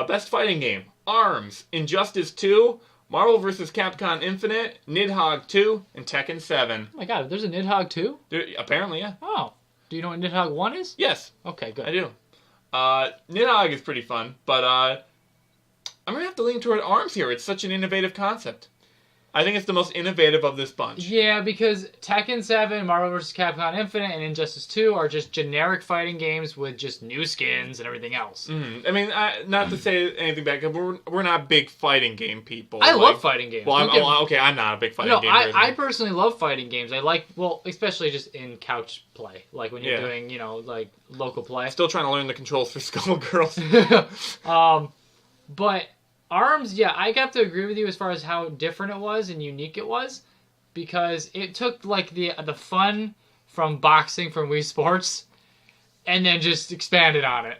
Best fighting game: ARMS, Injustice 2, Marvel vs. Capcom Infinite, Nidhogg 2, and Tekken 7. Oh my God, there's a Nidhogg 2? Apparently, yeah. Oh. Do you know what Nidhogg 1 is? Yes. Okay, good. I do. Nidhogg is pretty fun, but I'm going to have to lean toward ARMS here. It's such an innovative concept. I think it's the most innovative of this bunch. Yeah, because Tekken 7, Marvel vs. Capcom Infinite, and Injustice 2 are just generic fighting games with just new skins and everything else. Mm-hmm. I mean, not to say anything bad, because we're not big fighting game people. I love fighting games. Well, I'm not a big fighting game person. I personally love fighting games. I like, especially just in couch play. Like when you're doing, like local play. Still trying to learn the controls for Skullgirls. But ARMS, yeah, I have to agree with you as far as how different it was and unique it was, because it took like the fun from boxing from Wii Sports, and then just expanded on it.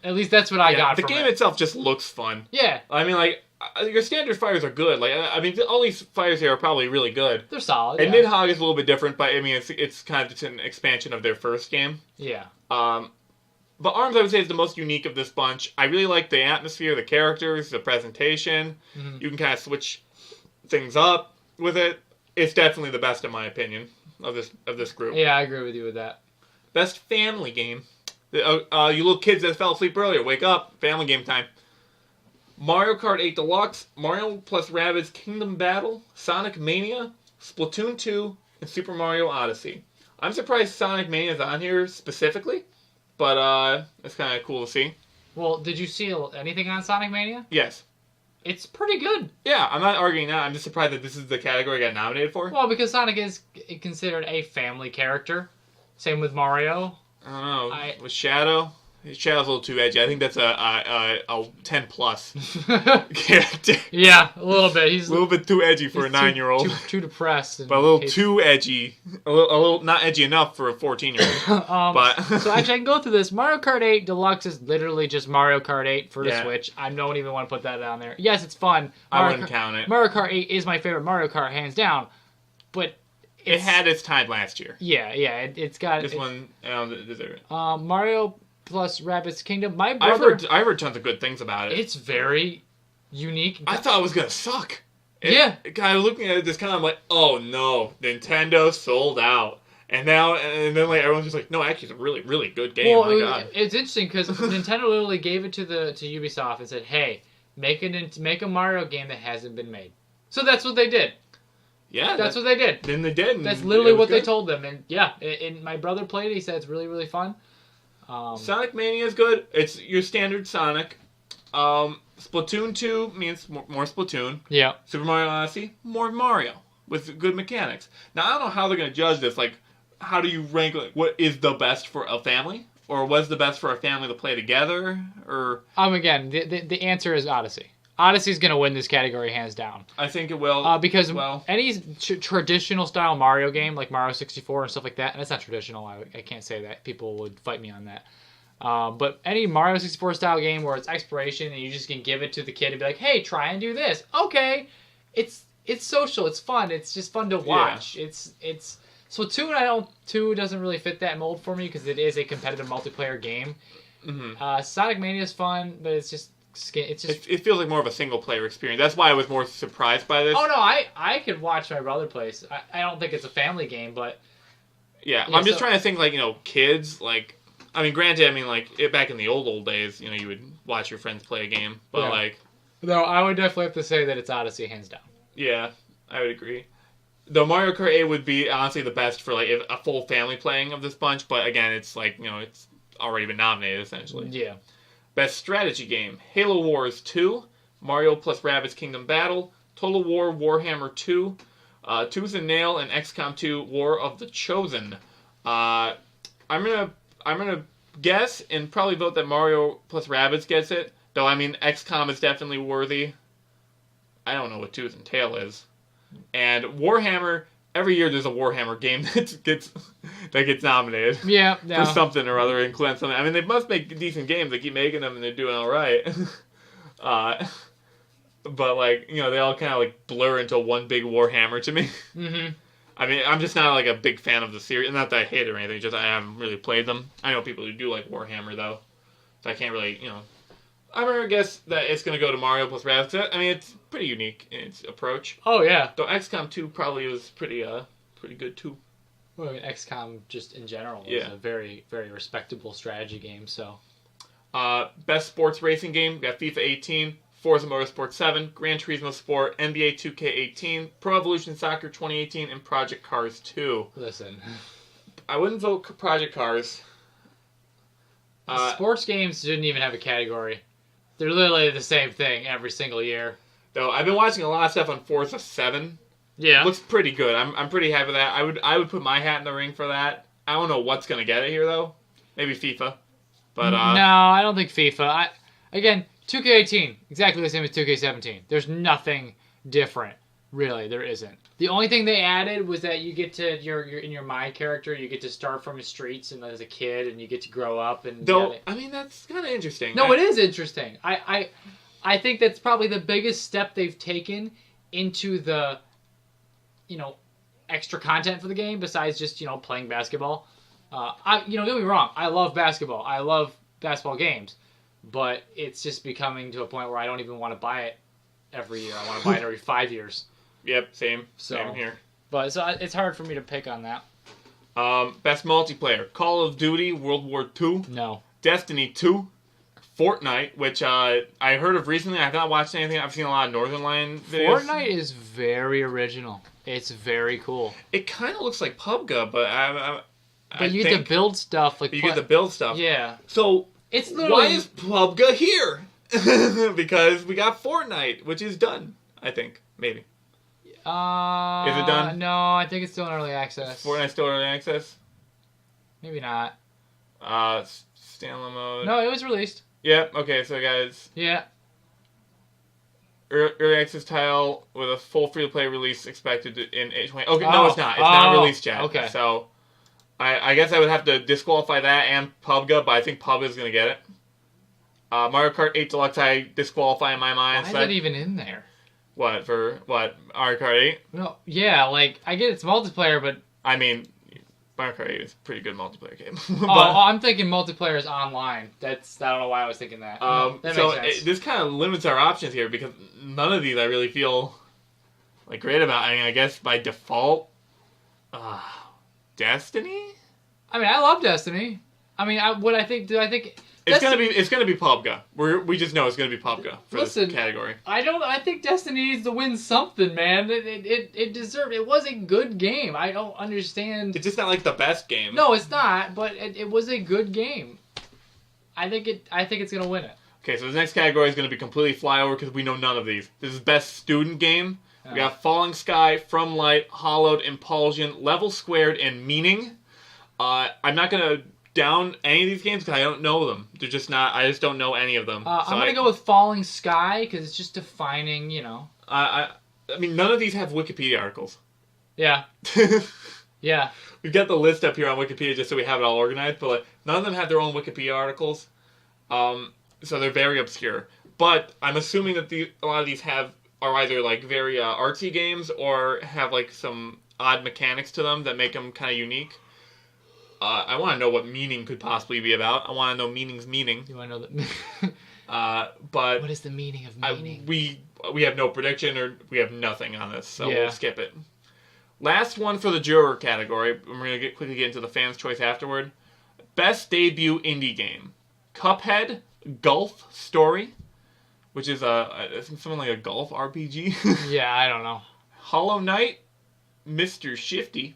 At least that's what I got. The game itself just looks fun. Yeah, I mean, like your standard fighters are good. Like I mean, all these fighters here are probably really good. They're solid. And Nidhogg is a little bit different, but I mean, it's kind of just an expansion of their first game. Yeah. But ARMS, I would say, is the most unique of this bunch. I really like the atmosphere, the characters, the presentation. Mm-hmm. You can kind of switch things up with it. It's definitely the best, in my opinion, of this group. Yeah, I agree with you with that. Best family game. You little kids that fell asleep earlier, wake up. Family game time. Mario Kart 8 Deluxe, Mario plus Rabbids Kingdom Battle, Sonic Mania, Splatoon 2, and Super Mario Odyssey. I'm surprised Sonic Mania is on here specifically. But it's kind of cool to see. Well, did you see anything on Sonic Mania? Yes. It's pretty good. Yeah, I'm not arguing that. I'm just surprised that this is the category I got nominated for. Well, because Sonic is considered a family character. Same with Mario. I don't know. With Shadow? Shadow's a little too edgy. I think that's a 10+ character. Yeah, a little bit. He's a little bit too edgy for a 9-year-old. Too depressed. But a little too edgy. A little not edgy enough for a 14-year-old. So actually, I can go through this. Mario Kart 8 Deluxe is literally just Mario Kart 8 for the Switch. I don't even want to put that down there. Yes, it's fun. I wouldn't count it. Mario Kart 8 is my favorite Mario Kart, hands down. But it had its time last year. Yeah. It's got... This one, I don't deserve it. Mario plus Rabbids Kingdom. My brother... I've heard tons of good things about it. It's very unique. I thought it was going to suck. Kind of looking at it, just kind of like, oh no, Nintendo sold out. And then like everyone's just like, no, actually, it's a really, really good game. Well, oh my God. It's interesting because Nintendo literally gave it to Ubisoft and said, hey, make a Mario game that hasn't been made. So that's what they did. Yeah, that's what they did. Then they did. That's literally what they told them. And yeah, and my brother played it. He said it's really, really fun. Sonic Mania is good. It's your standard Sonic. Splatoon 2 means more Splatoon. Yeah. Super Mario Odyssey, more Mario with good mechanics. Now, I don't know how they're going to judge this. Like, how do you rank, like, what is the best for a family? Or what's the best for a family to play together? Or again, the answer is Odyssey. Odyssey's going to win this category hands down. I think it will. Because any traditional style Mario game, like Mario 64 and stuff like that, and it's not traditional, I can't say that. People would fight me on that. But any Mario 64 style game where it's exploration and you just can give it to the kid and be like, hey, try and do this. Okay. It's social. It's fun. It's just fun to watch. Yeah. It's Splatoon 2 doesn't really fit that mold for me because it is a competitive multiplayer game. Mm-hmm. Sonic Mania is fun, but it's just... It feels like more of a single player experience. That's why I was more surprised by this. Oh no, I could watch my brother play. I don't think it's a family game, but yeah, I'm just trying to think like kids like. I mean, granted, like back in the old days, you would watch your friends play a game, but no, I would definitely have to say that it's Odyssey hands down. Yeah, I would agree. The Mario Kart 8 would be honestly the best for like a full family playing of this bunch, but again, it's like it's already been nominated essentially. Yeah. Best Strategy Game, Halo Wars 2, Mario plus Rabbids Kingdom Battle, Total War Warhammer 2, Tooth and Nail, and XCOM 2 War of the Chosen. I'm gonna guess and probably vote that Mario plus Rabbids gets it, though I mean XCOM is definitely worthy. I don't know what Tooth and Tail is. And Warhammer, every year there's a Warhammer game that gets nominated. Yeah, for something or other, including something. I mean, they must make decent games. They keep making them, and they're doing all right. But like they all kind of like blur into one big Warhammer to me. Mm-hmm. I mean, I'm just not like a big fan of the series. Not that I hate it or anything. Just I haven't really played them. I know people who do like Warhammer though, so I can't really I'm gonna guess that it's gonna go to Mario plus Rabbids. I mean, it's pretty unique in its approach. Oh yeah. Though XCOM 2 probably was pretty good too. Well, I mean, XCOM just in general is a very, very respectable strategy game. So, best sports racing game, we got FIFA 18, Forza Motorsport 7, Gran Turismo Sport, NBA 2K18, Pro Evolution Soccer 2018, and Project Cars 2. Listen. I wouldn't vote Project Cars. Sports games shouldn't even have a category. They're literally the same thing every single year. Though I've been watching a lot of stuff on Forza 7. Yeah. Looks pretty good. I'm pretty happy with that. I would put my hat in the ring for that. I don't know what's going to get it here, though. Maybe FIFA. But no, I don't think FIFA. Again, 2K18, exactly the same as 2K17. There's nothing different. Really, there isn't. The only thing they added was that you get to in your My character, you get to start from the streets and as a kid, and you get to grow up. And I mean, that's kind of interesting. No, it is interesting. I think that's probably the biggest step they've taken into the, extra content for the game besides just playing basketball. Don't get me wrong. I love basketball. I love basketball games, but it's just becoming to a point where I don't even want to buy it every year. I want to buy it every 5 years. Yep, same here. But so it's hard for me to pick on that. Best multiplayer: Call of Duty, World War II. No. Destiny 2, Fortnite, which I heard of recently. I've not watched anything. I've seen a lot of Northern Lion videos. Fortnite is very original. It's very cool. It kind of looks like PUBG, but But you get to build stuff. You get to build stuff. Yeah. So it's literally... why is PUBG here? Because we got Fortnite, which is done, I think. Maybe. Is it done? No, I think it's still in early access. Fortnite's still in early access? Maybe not. Standalone mode. No, it was released. Yep, okay, so guys. Yeah. Early access title with a full free-to-play release expected in 2020. Okay, no, it's not. It's not released yet. Okay. So, I guess I would have to disqualify that and PUBG, but I think PUBG is going to get it. Mario Kart 8 Deluxe I disqualify in my mind. Why is that even in there? What, Mario Kart 8? No, yeah, I get it's multiplayer, but... I mean, Mario Kart 8 is a pretty good multiplayer game. I'm thinking multiplayer is online. I don't know why I was thinking that. That makes sense. This kind of limits our options here, because none of these I really feel great about. I mean, I guess by default, Destiny? I mean, I love Destiny. I mean, I think... It's gonna be PUBG. We just know it's gonna be PUBG for this category. I think Destiny needs to win something, man. It deserved. It was a good game. I don't understand. It's just not the best game. No, it's not. But it was a good game. I think it's gonna win it. Okay, so the next category is gonna be completely flyover because we know none of these. This is best student game. We got Falling Sky, From Light, Hollowed, Impulsion, Level Squared, and Meaning. I'm not gonna down any of these games because I don't know them. They're just not. I just don't know any of them. I'm gonna go with Falling Sky because it's just defining. I mean, none of these have Wikipedia articles. Yeah. Yeah. We've got the list up here on Wikipedia just so we have it all organized, but none of them have their own Wikipedia articles. So they're very obscure. But I'm assuming that a lot of these are either very artsy games or have some odd mechanics to them that make them kind of unique. I want to know what Meaning could possibly be about. I want to know Meaning's meaning. You want to know that? But what is the meaning of meaning? We have no prediction or we have nothing on this, so we'll skip it. Last one for the juror category. We're going to quickly get into the fans' choice afterward. Best debut indie game: Cuphead, Golf Story, which is I think something like a golf RPG. Yeah, I don't know. Hollow Knight, Mr. Shifty,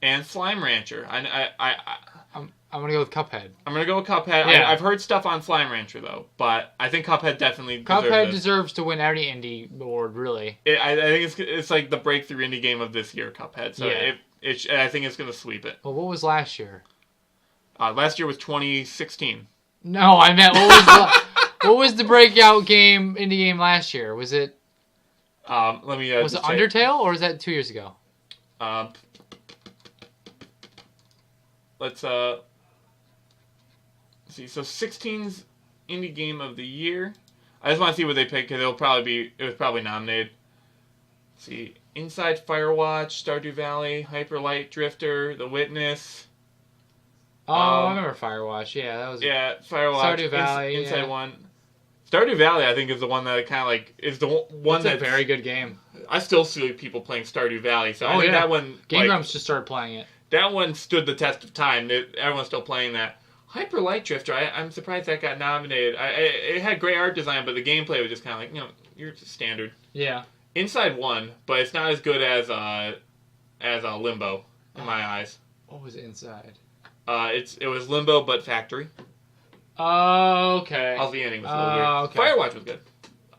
and Slime Rancher. I'm gonna go with Cuphead. I'm gonna go with Cuphead. Yeah. I've heard stuff on Slime Rancher though, but I think Cuphead definitely deserves to win every indie award. Really, I think it's the breakthrough indie game of this year, Cuphead. So I think it's gonna sweep it. Well, what was last year? Last year was 2016. No, I meant what was the breakout indie game last year? Was it? Let me. Was it Undertale or was that 2 years ago? Let's see. So 16's indie game of the year. I just want to see what they pick because it was probably nominated. Let's see, Inside Firewatch, Stardew Valley, Hyper Light Drifter, The Witness. Oh, I remember Firewatch. Yeah, that was. Yeah, Firewatch. Stardew Valley. Inside One. Stardew Valley, I think, is the one that kind of is the one that's a very good game. I still see people playing Stardew Valley, so I think that one. Game Grumps just started playing it. That one stood the test of time. Everyone's still playing that. Hyper Light Drifter, I'm surprised that got nominated. It had great art design, but the gameplay was just kind of like, you're just standard. Yeah. Inside won, but it's not as good as Limbo, in my eyes. What was Inside? It was Limbo, but Factory. Oh, okay. Also, the ending was a little weird. Okay. Firewatch was good.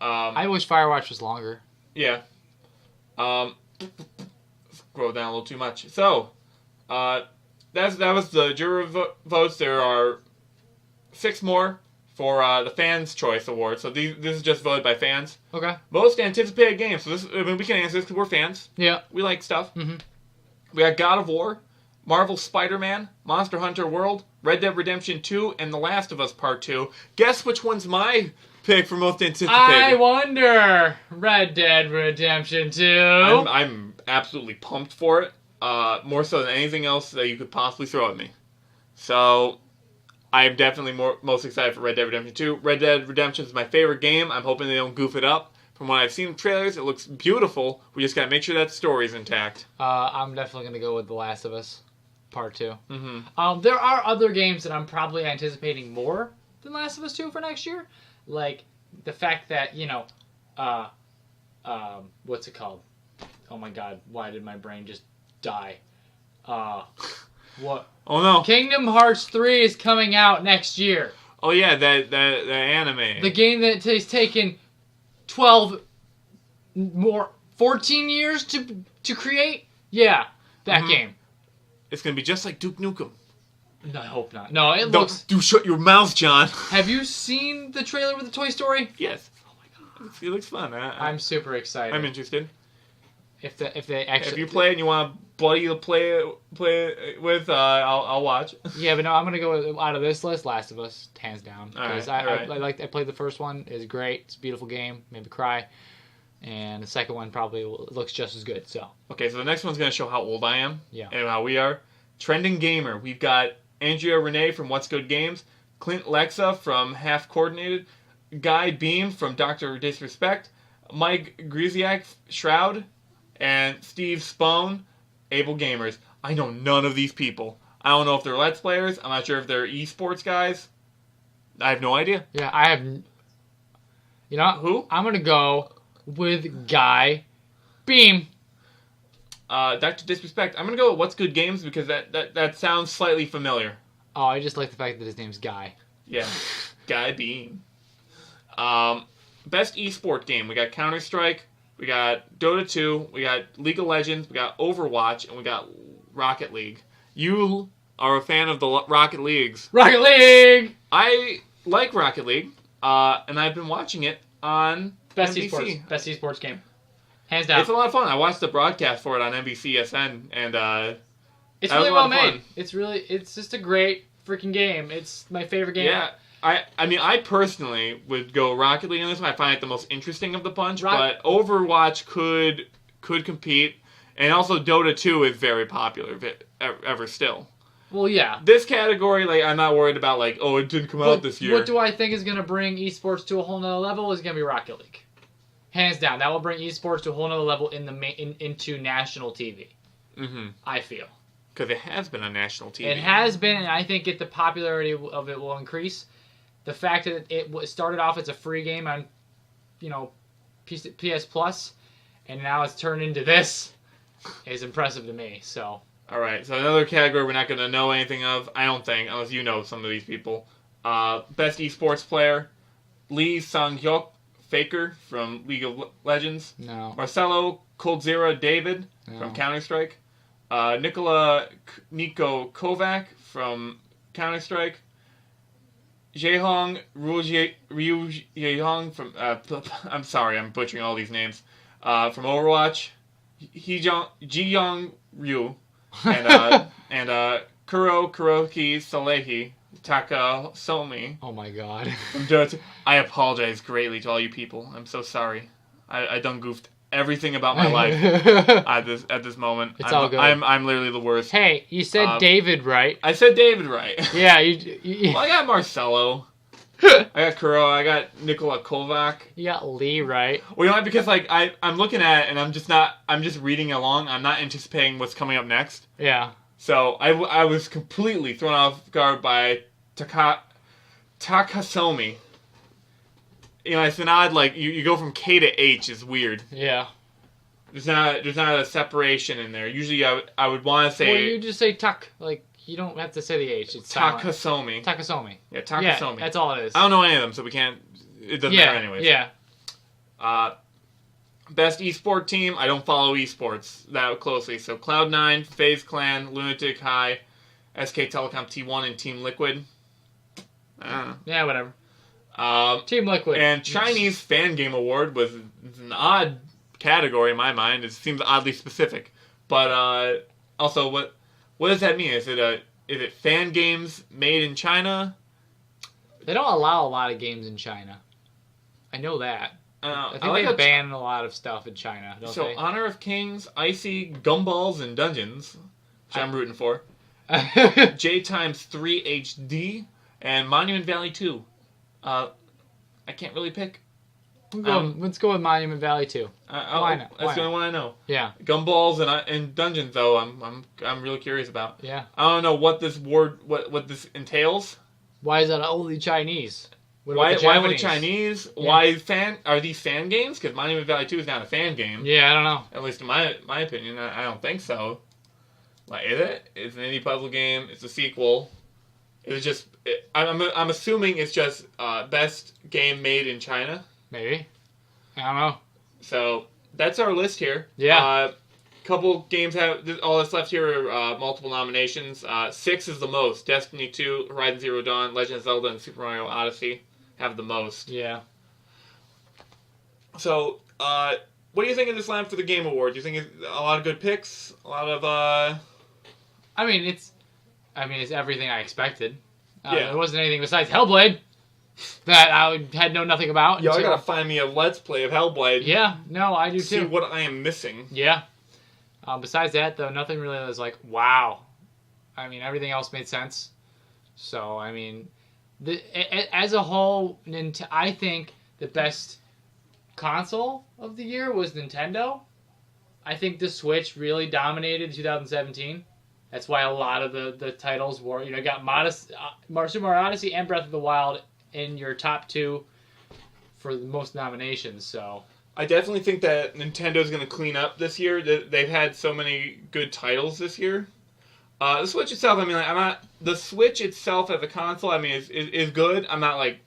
I wish Firewatch was longer. Yeah. Scroll down a little too much. So, that was the juror votes. There are 6 more for the Fans' Choice Award. So this is just voted by fans. Okay. Most anticipated games. So we can answer this because we're fans. Yeah. We like stuff. Mm-hmm. We got God of War, Marvel Spider-Man, Monster Hunter World, Red Dead Redemption 2, and The Last of Us Part 2. Guess which one's my pick for most anticipated? I wonder. Red Dead Redemption 2. I'm absolutely pumped for it. More so than anything else that you could possibly throw at me. So, I'm definitely most excited for Red Dead Redemption 2. Red Dead Redemption is my favorite game. I'm hoping they don't goof it up. From what I've seen in trailers, it looks beautiful. We just gotta make sure that story's intact. I'm definitely gonna go with The Last of Us Part 2. Mm-hmm. There are other games that I'm probably anticipating more than Last of Us 2 for next year. Like, the fact that, what's it called? Oh my god, why did my brain just die? What? Oh no. Kingdom Hearts 3 is coming out next year. Oh yeah, that anime. The game that has taken 14 years to create? Yeah, that game. It's gonna be just like Duke Nukem. No, I hope not. No, it looks... Do shut your mouth, John. Have you seen the trailer with the Toy Story? Yes. Oh my god. It looks fun. I'm super excited. I'm interested. If they actually... If you play it and you want a buddy to play it with, I'll watch. Yeah, but no, I'm going to go out of this list, Last of Us, hands down. Alright. I played the first one. It's great. It's a beautiful game. Made me cry. And the second one probably looks just as good. So Okay, so the next one's going to show how old I am. Yeah. And how we are. Trending Gamer. We've got Andrea Renee from What's Good Games. Clint Lexa from Half Coordinated. Guy Beam from Dr. Disrespect. Mike Griziak, Shroud. And Steve Spohn, Able Gamers. I know none of these people. I don't know if they're Let's Players. I'm not sure if they're esports guys. I have no idea. yeah, I have... You know what? Who? I'm going to go with Guy Beam. Dr. Disrespect. I'm going to go with What's Good Games because that sounds slightly familiar. Oh, I just like the fact that his name's Guy. Yeah. Guy Beam. Best esport game. We got Counter-Strike. We got Dota 2, we got League of Legends, we got Overwatch, and we got Rocket League. You are a fan of the Rocket Leagues. Rocket League! I like Rocket League, and I've been watching it on NBC. Best esports game. Hands down. It's a lot of fun. I watched the broadcast for it on NBCSN, and it's really well made. It's just a great freaking game. It's my favorite game. Yeah. I mean, I personally would go Rocket League in this one. I find it the most interesting of the bunch, but Overwatch could compete, and also Dota 2 is very popular ever still. Well, yeah. This category, like, I'm not worried about, like, oh, it didn't come out this year. What do I think is going to bring esports to a whole nother level is going to be Rocket League. Hands down. That will bring esports to a whole nother level into national TV. Mm-hmm. I feel. Because it has been on national TV. It has been, and I think the popularity of it will increase. The fact that it started off as a free game on, PS Plus, and now it's turned into this, is impressive to me. So. All right. So another category we're not going to know anything of, I don't think, unless you know some of these people. Best esports player, Lee Sang-hyuk Faker from League of Legends. No. Marcelo Coldzera David from Counter-Strike. Nico Kovac from Counter-Strike. Jaehong Ryu Jaehong from I'm sorry, I'm butchering all these names. From Overwatch, Ji-young Ryu, and Kuro Kuroki Salehi Takasomi. Oh my god. I apologize greatly to all you people. I'm so sorry. I done goofed everything about my life at this moment. It's all good. I'm literally the worst. Hey, you said David right. I said David right. Yeah, you Well, I got Marcelo. I got Kuro. I got Nikola Kovac. You got Lee right. Well, because like I'm looking at it and I'm just reading along. I'm not anticipating what's coming up next. Yeah. So I was completely thrown off guard by Takasomi. It's an odd, you go from K to H is weird. Yeah. There's not a separation in there. Usually I would want to say... Well, you just say tak. You don't have to say the H. It's Takasomi. Takasomi. Yeah, Takasomi. Yeah, that's all it is. I don't know any of them, so we can't... It doesn't matter anyways. Yeah. Best esport team, I don't follow esports that closely. So Cloud9, FaZe Clan, Lunatic High, SK Telecom T1, and Team Liquid. I don't know. Yeah, whatever. Team Liquid. And Chinese Fan Game Award was an odd category in my mind. It seems oddly specific. But also, what does that mean? Is it fan games made in China? They don't allow a lot of games in China. I know that. I think they ban a lot of stuff in China, don't they? So, Honor of Kings, Icy, Gumballs, and Dungeons, which I'm rooting for. J times 3 HD, and Monument Valley 2. I can't really pick. Let's go with Monument Valley 2. Why not? That's the only one I know. Yeah. Gumballs and Dungeons, though, I'm really curious about. Yeah. I don't know what this entails. Why is that only Chinese? Why only Chinese? Yeah. Are these fan games? Because Monument Valley 2 is not a fan game. Yeah, I don't know. At least in my opinion, I don't think so. Is it? It's an indie puzzle game. It's a sequel. It's just... I'm assuming it's just best game made in China. Maybe. I don't know. So, that's our list here. Yeah. Couple games have... All that's left here are multiple nominations. 6 is the most. Destiny 2, Horizon Zero Dawn, Legend of Zelda, and Super Mario Odyssey have the most. Yeah. So, what do you think of this line for the Game Awards? Do you think it's a lot of good picks? A lot of, I mean, it's everything I expected. Yeah. There wasn't anything besides Hellblade that I had known nothing about. Yeah, I gotta find me a Let's Play of Hellblade. Yeah, no, I do too. See what I am missing. Yeah. Besides that, though, nothing really was like, wow. I mean, everything else made sense. So, I mean, as a whole, I think the best console of the year was Nintendo. I think the Switch really dominated 2017. That's why a lot of the titles were, got Super Mario Odyssey and Breath of the Wild in your top 2 for the most nominations, so... I definitely think that Nintendo's going to clean up this year. They've had so many good titles this year. The Switch itself, the Switch itself as a console, is good. I'm not like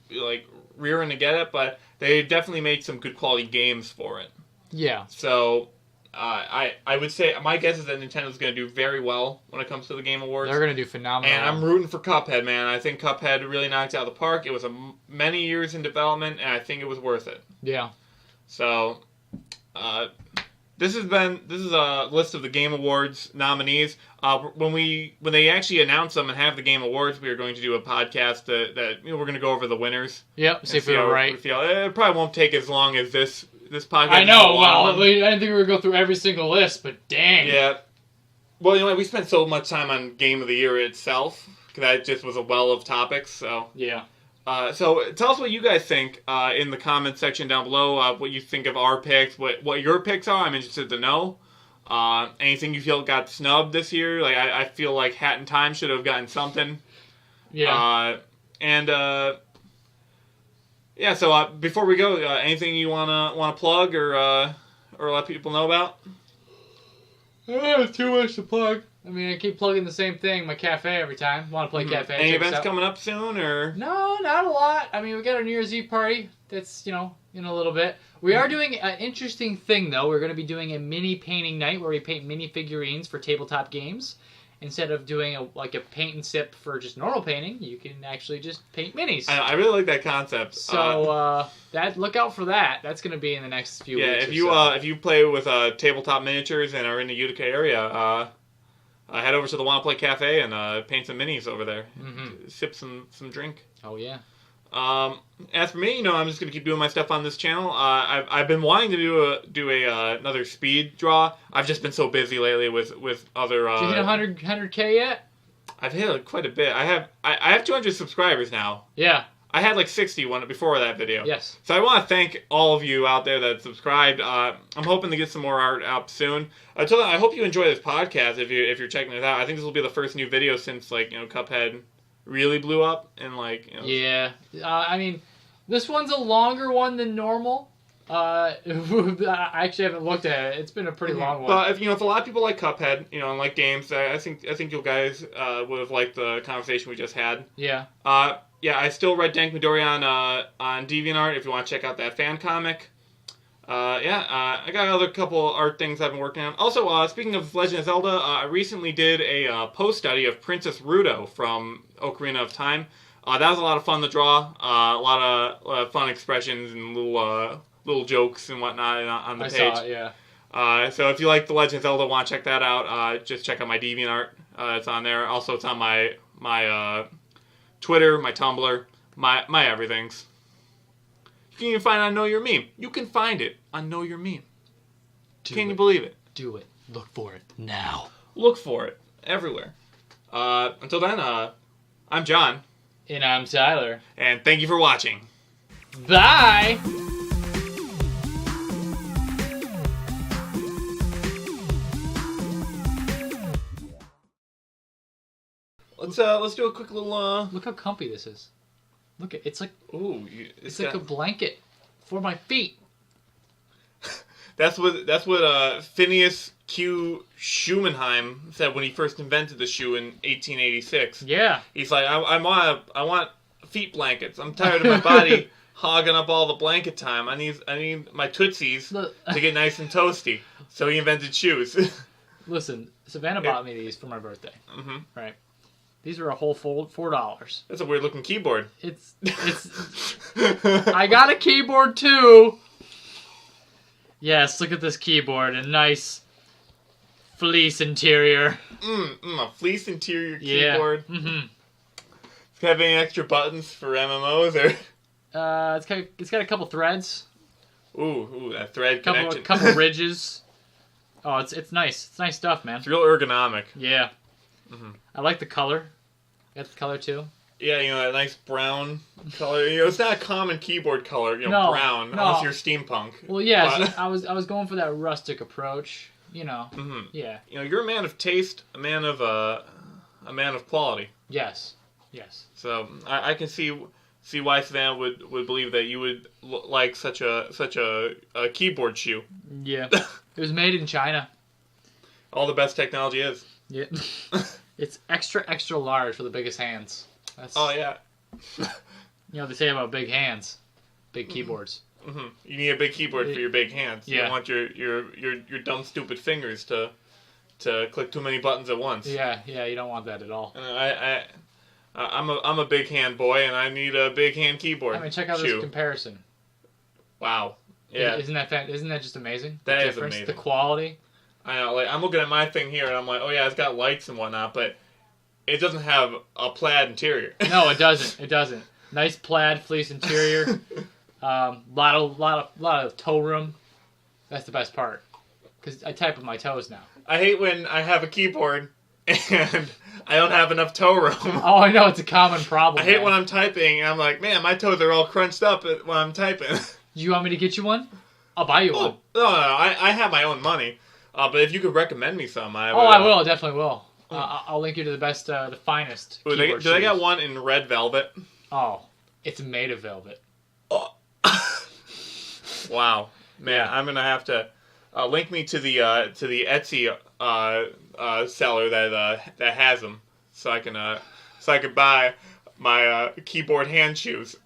rearing to get it, but they definitely made some good quality games for it. Yeah. So, I would say my guess is that Nintendo's going to do very well when it comes to the Game Awards. They're going to do phenomenal. And I'm rooting for Cuphead, man. I think Cuphead really knocked it out of the park. It was many years in development, and I think it was worth it. Yeah. So, this is a list of the Game Awards nominees. When they actually announce them and have the Game Awards, we are going to do a podcast that we're going to go over the winners. Yep, see if we were right. It probably won't take as long as this podcast. I know. Well, I didn't think we would go through every single list, but dang. Yeah. Well, we spent so much time on Game of the Year itself because that just was a well of topics. So yeah. So tell us what you guys think in the comments section down below. What you think of our picks, what your picks are. I'm interested to know. Anything you feel got snubbed this year? I feel like Hat in Time should have gotten something. Yeah. Yeah. So before we go, anything you wanna plug or let people know about? Too much to plug. I keep plugging the same thing, my cafe every time. Want to play cafe. Any events coming up soon, or? No, not a lot. We got our New Year's Eve party. That's, in a little bit. We are doing an interesting thing, though. We're going to be doing a mini painting night where we paint mini figurines for tabletop games. Instead of doing a paint and sip for just normal painting, you can actually just paint minis. I really like that concept. So look out for that. That's going to be in the next few weeks. Yeah, if you play with tabletop miniatures and are in the Utica area, head over to the Wanna Play Cafe and paint some minis over there. Mm-hmm. Sip some drink. Oh yeah. As for me, I'm just gonna keep doing my stuff on this channel. I've been wanting to do another speed draw. I've just been so busy lately with other. Did you hit 100K yet? I've hit quite a bit. I have 200 subscribers now. Yeah. I had 60 before that video. Yes. So I want to thank all of you out there that subscribed. I'm hoping to get some more art up soon. Until then, I hope you enjoy this podcast if you're checking it out. I think this will be the first new video since Cuphead really blew up and like. Yeah, I mean, this one's a longer one than normal. I actually haven't looked at it. It's been a pretty long one. But if a lot of people like Cuphead, and like games, I think you guys would have liked the conversation we just had. Yeah. Yeah, I still read Dank Midori on DeviantArt if you want to check out that fan comic. I got another couple art things I've been working on. Also, speaking of Legend of Zelda, I recently did a post-study of Princess Ruto from Ocarina of Time. That was a lot of fun to draw. A lot of fun expressions and little jokes and whatnot on the page. I saw it, yeah. So if you like The Legend of Zelda, want to check that out, just check out my DeviantArt. It's on there. Also, it's on my Twitter, my Tumblr, my everythings. You can even find it on Know Your Meme. You can find it on Know Your Meme. Can you believe it? Do it. Look for it now. Look for it everywhere. Until then, I'm John. And I'm Tyler. And thank you for watching. Bye! Let's do a quick little. Look how comfy this is. Look, it's like it's like a blanket for my feet. That's what Phineas Q. Schumanheim said when he first invented the shoe in 1886. Yeah. He's like, I want feet blankets. I'm tired of my body hogging up all the blanket time. I need my tootsies to get nice and toasty. So he invented shoes. Listen, Savannah bought me these for my birthday. Mm-hmm. Right. These were a whole $4. That's a weird looking keyboard. It's I got a keyboard too. Yes, look at this keyboard. A nice fleece interior. A fleece interior keyboard. Yeah. Mm-hmm. Does it have any extra buttons for MMOs or? It's got a couple threads. Ooh, that thread connection. Couple ridges. Oh, it's nice. It's nice stuff, man. It's real ergonomic. Yeah. Mm-hmm. I like the color. Got the color too. Yeah, that nice brown color. It's not a common keyboard color, brown, unless you're steampunk. Well, yeah, so I was going for that rustic approach, Mm-hmm. Yeah. You're a man of taste, a man of quality. Yes. So I can see why Savannah would believe that you would like such a keyboard shoe. Yeah. It was made in China. All the best technology is. Yeah. It's extra large for the biggest hands. Oh yeah. They say about big hands, big keyboards. Mm-hmm. You need a big keyboard for your big hands. You don't want your dumb stupid fingers to click too many buttons at once. Yeah, you don't want that at all. I'm a big hand boy, and I need a big hand keyboard. I mean, check out this comparison. Wow. Yeah. Isn't that just amazing? That the is amazing. The quality. I know. Like, I'm looking at my thing here, and I'm like, oh yeah, it's got lights and whatnot, but it doesn't have a plaid interior. No, it doesn't. Nice plaid fleece interior. Lot of toe room. That's the best part. Because I type with my toes now. I hate when I have a keyboard and I don't have enough toe room. Oh, I know. It's a common problem. I hate when I'm typing and I'm like, man, my toes are all crunched up when I'm typing. Do you want me to get you one? I'll buy you one. No. I have my own money. But if you could recommend me some, I would. Oh, I will. Definitely will. I'll link you to the best, the finest. Do they got one in red velvet? Oh, it's made of velvet. Oh. Wow, man! Yeah. I'm gonna have to link me to the Etsy seller that has them, so I can buy my keyboard hand shoes.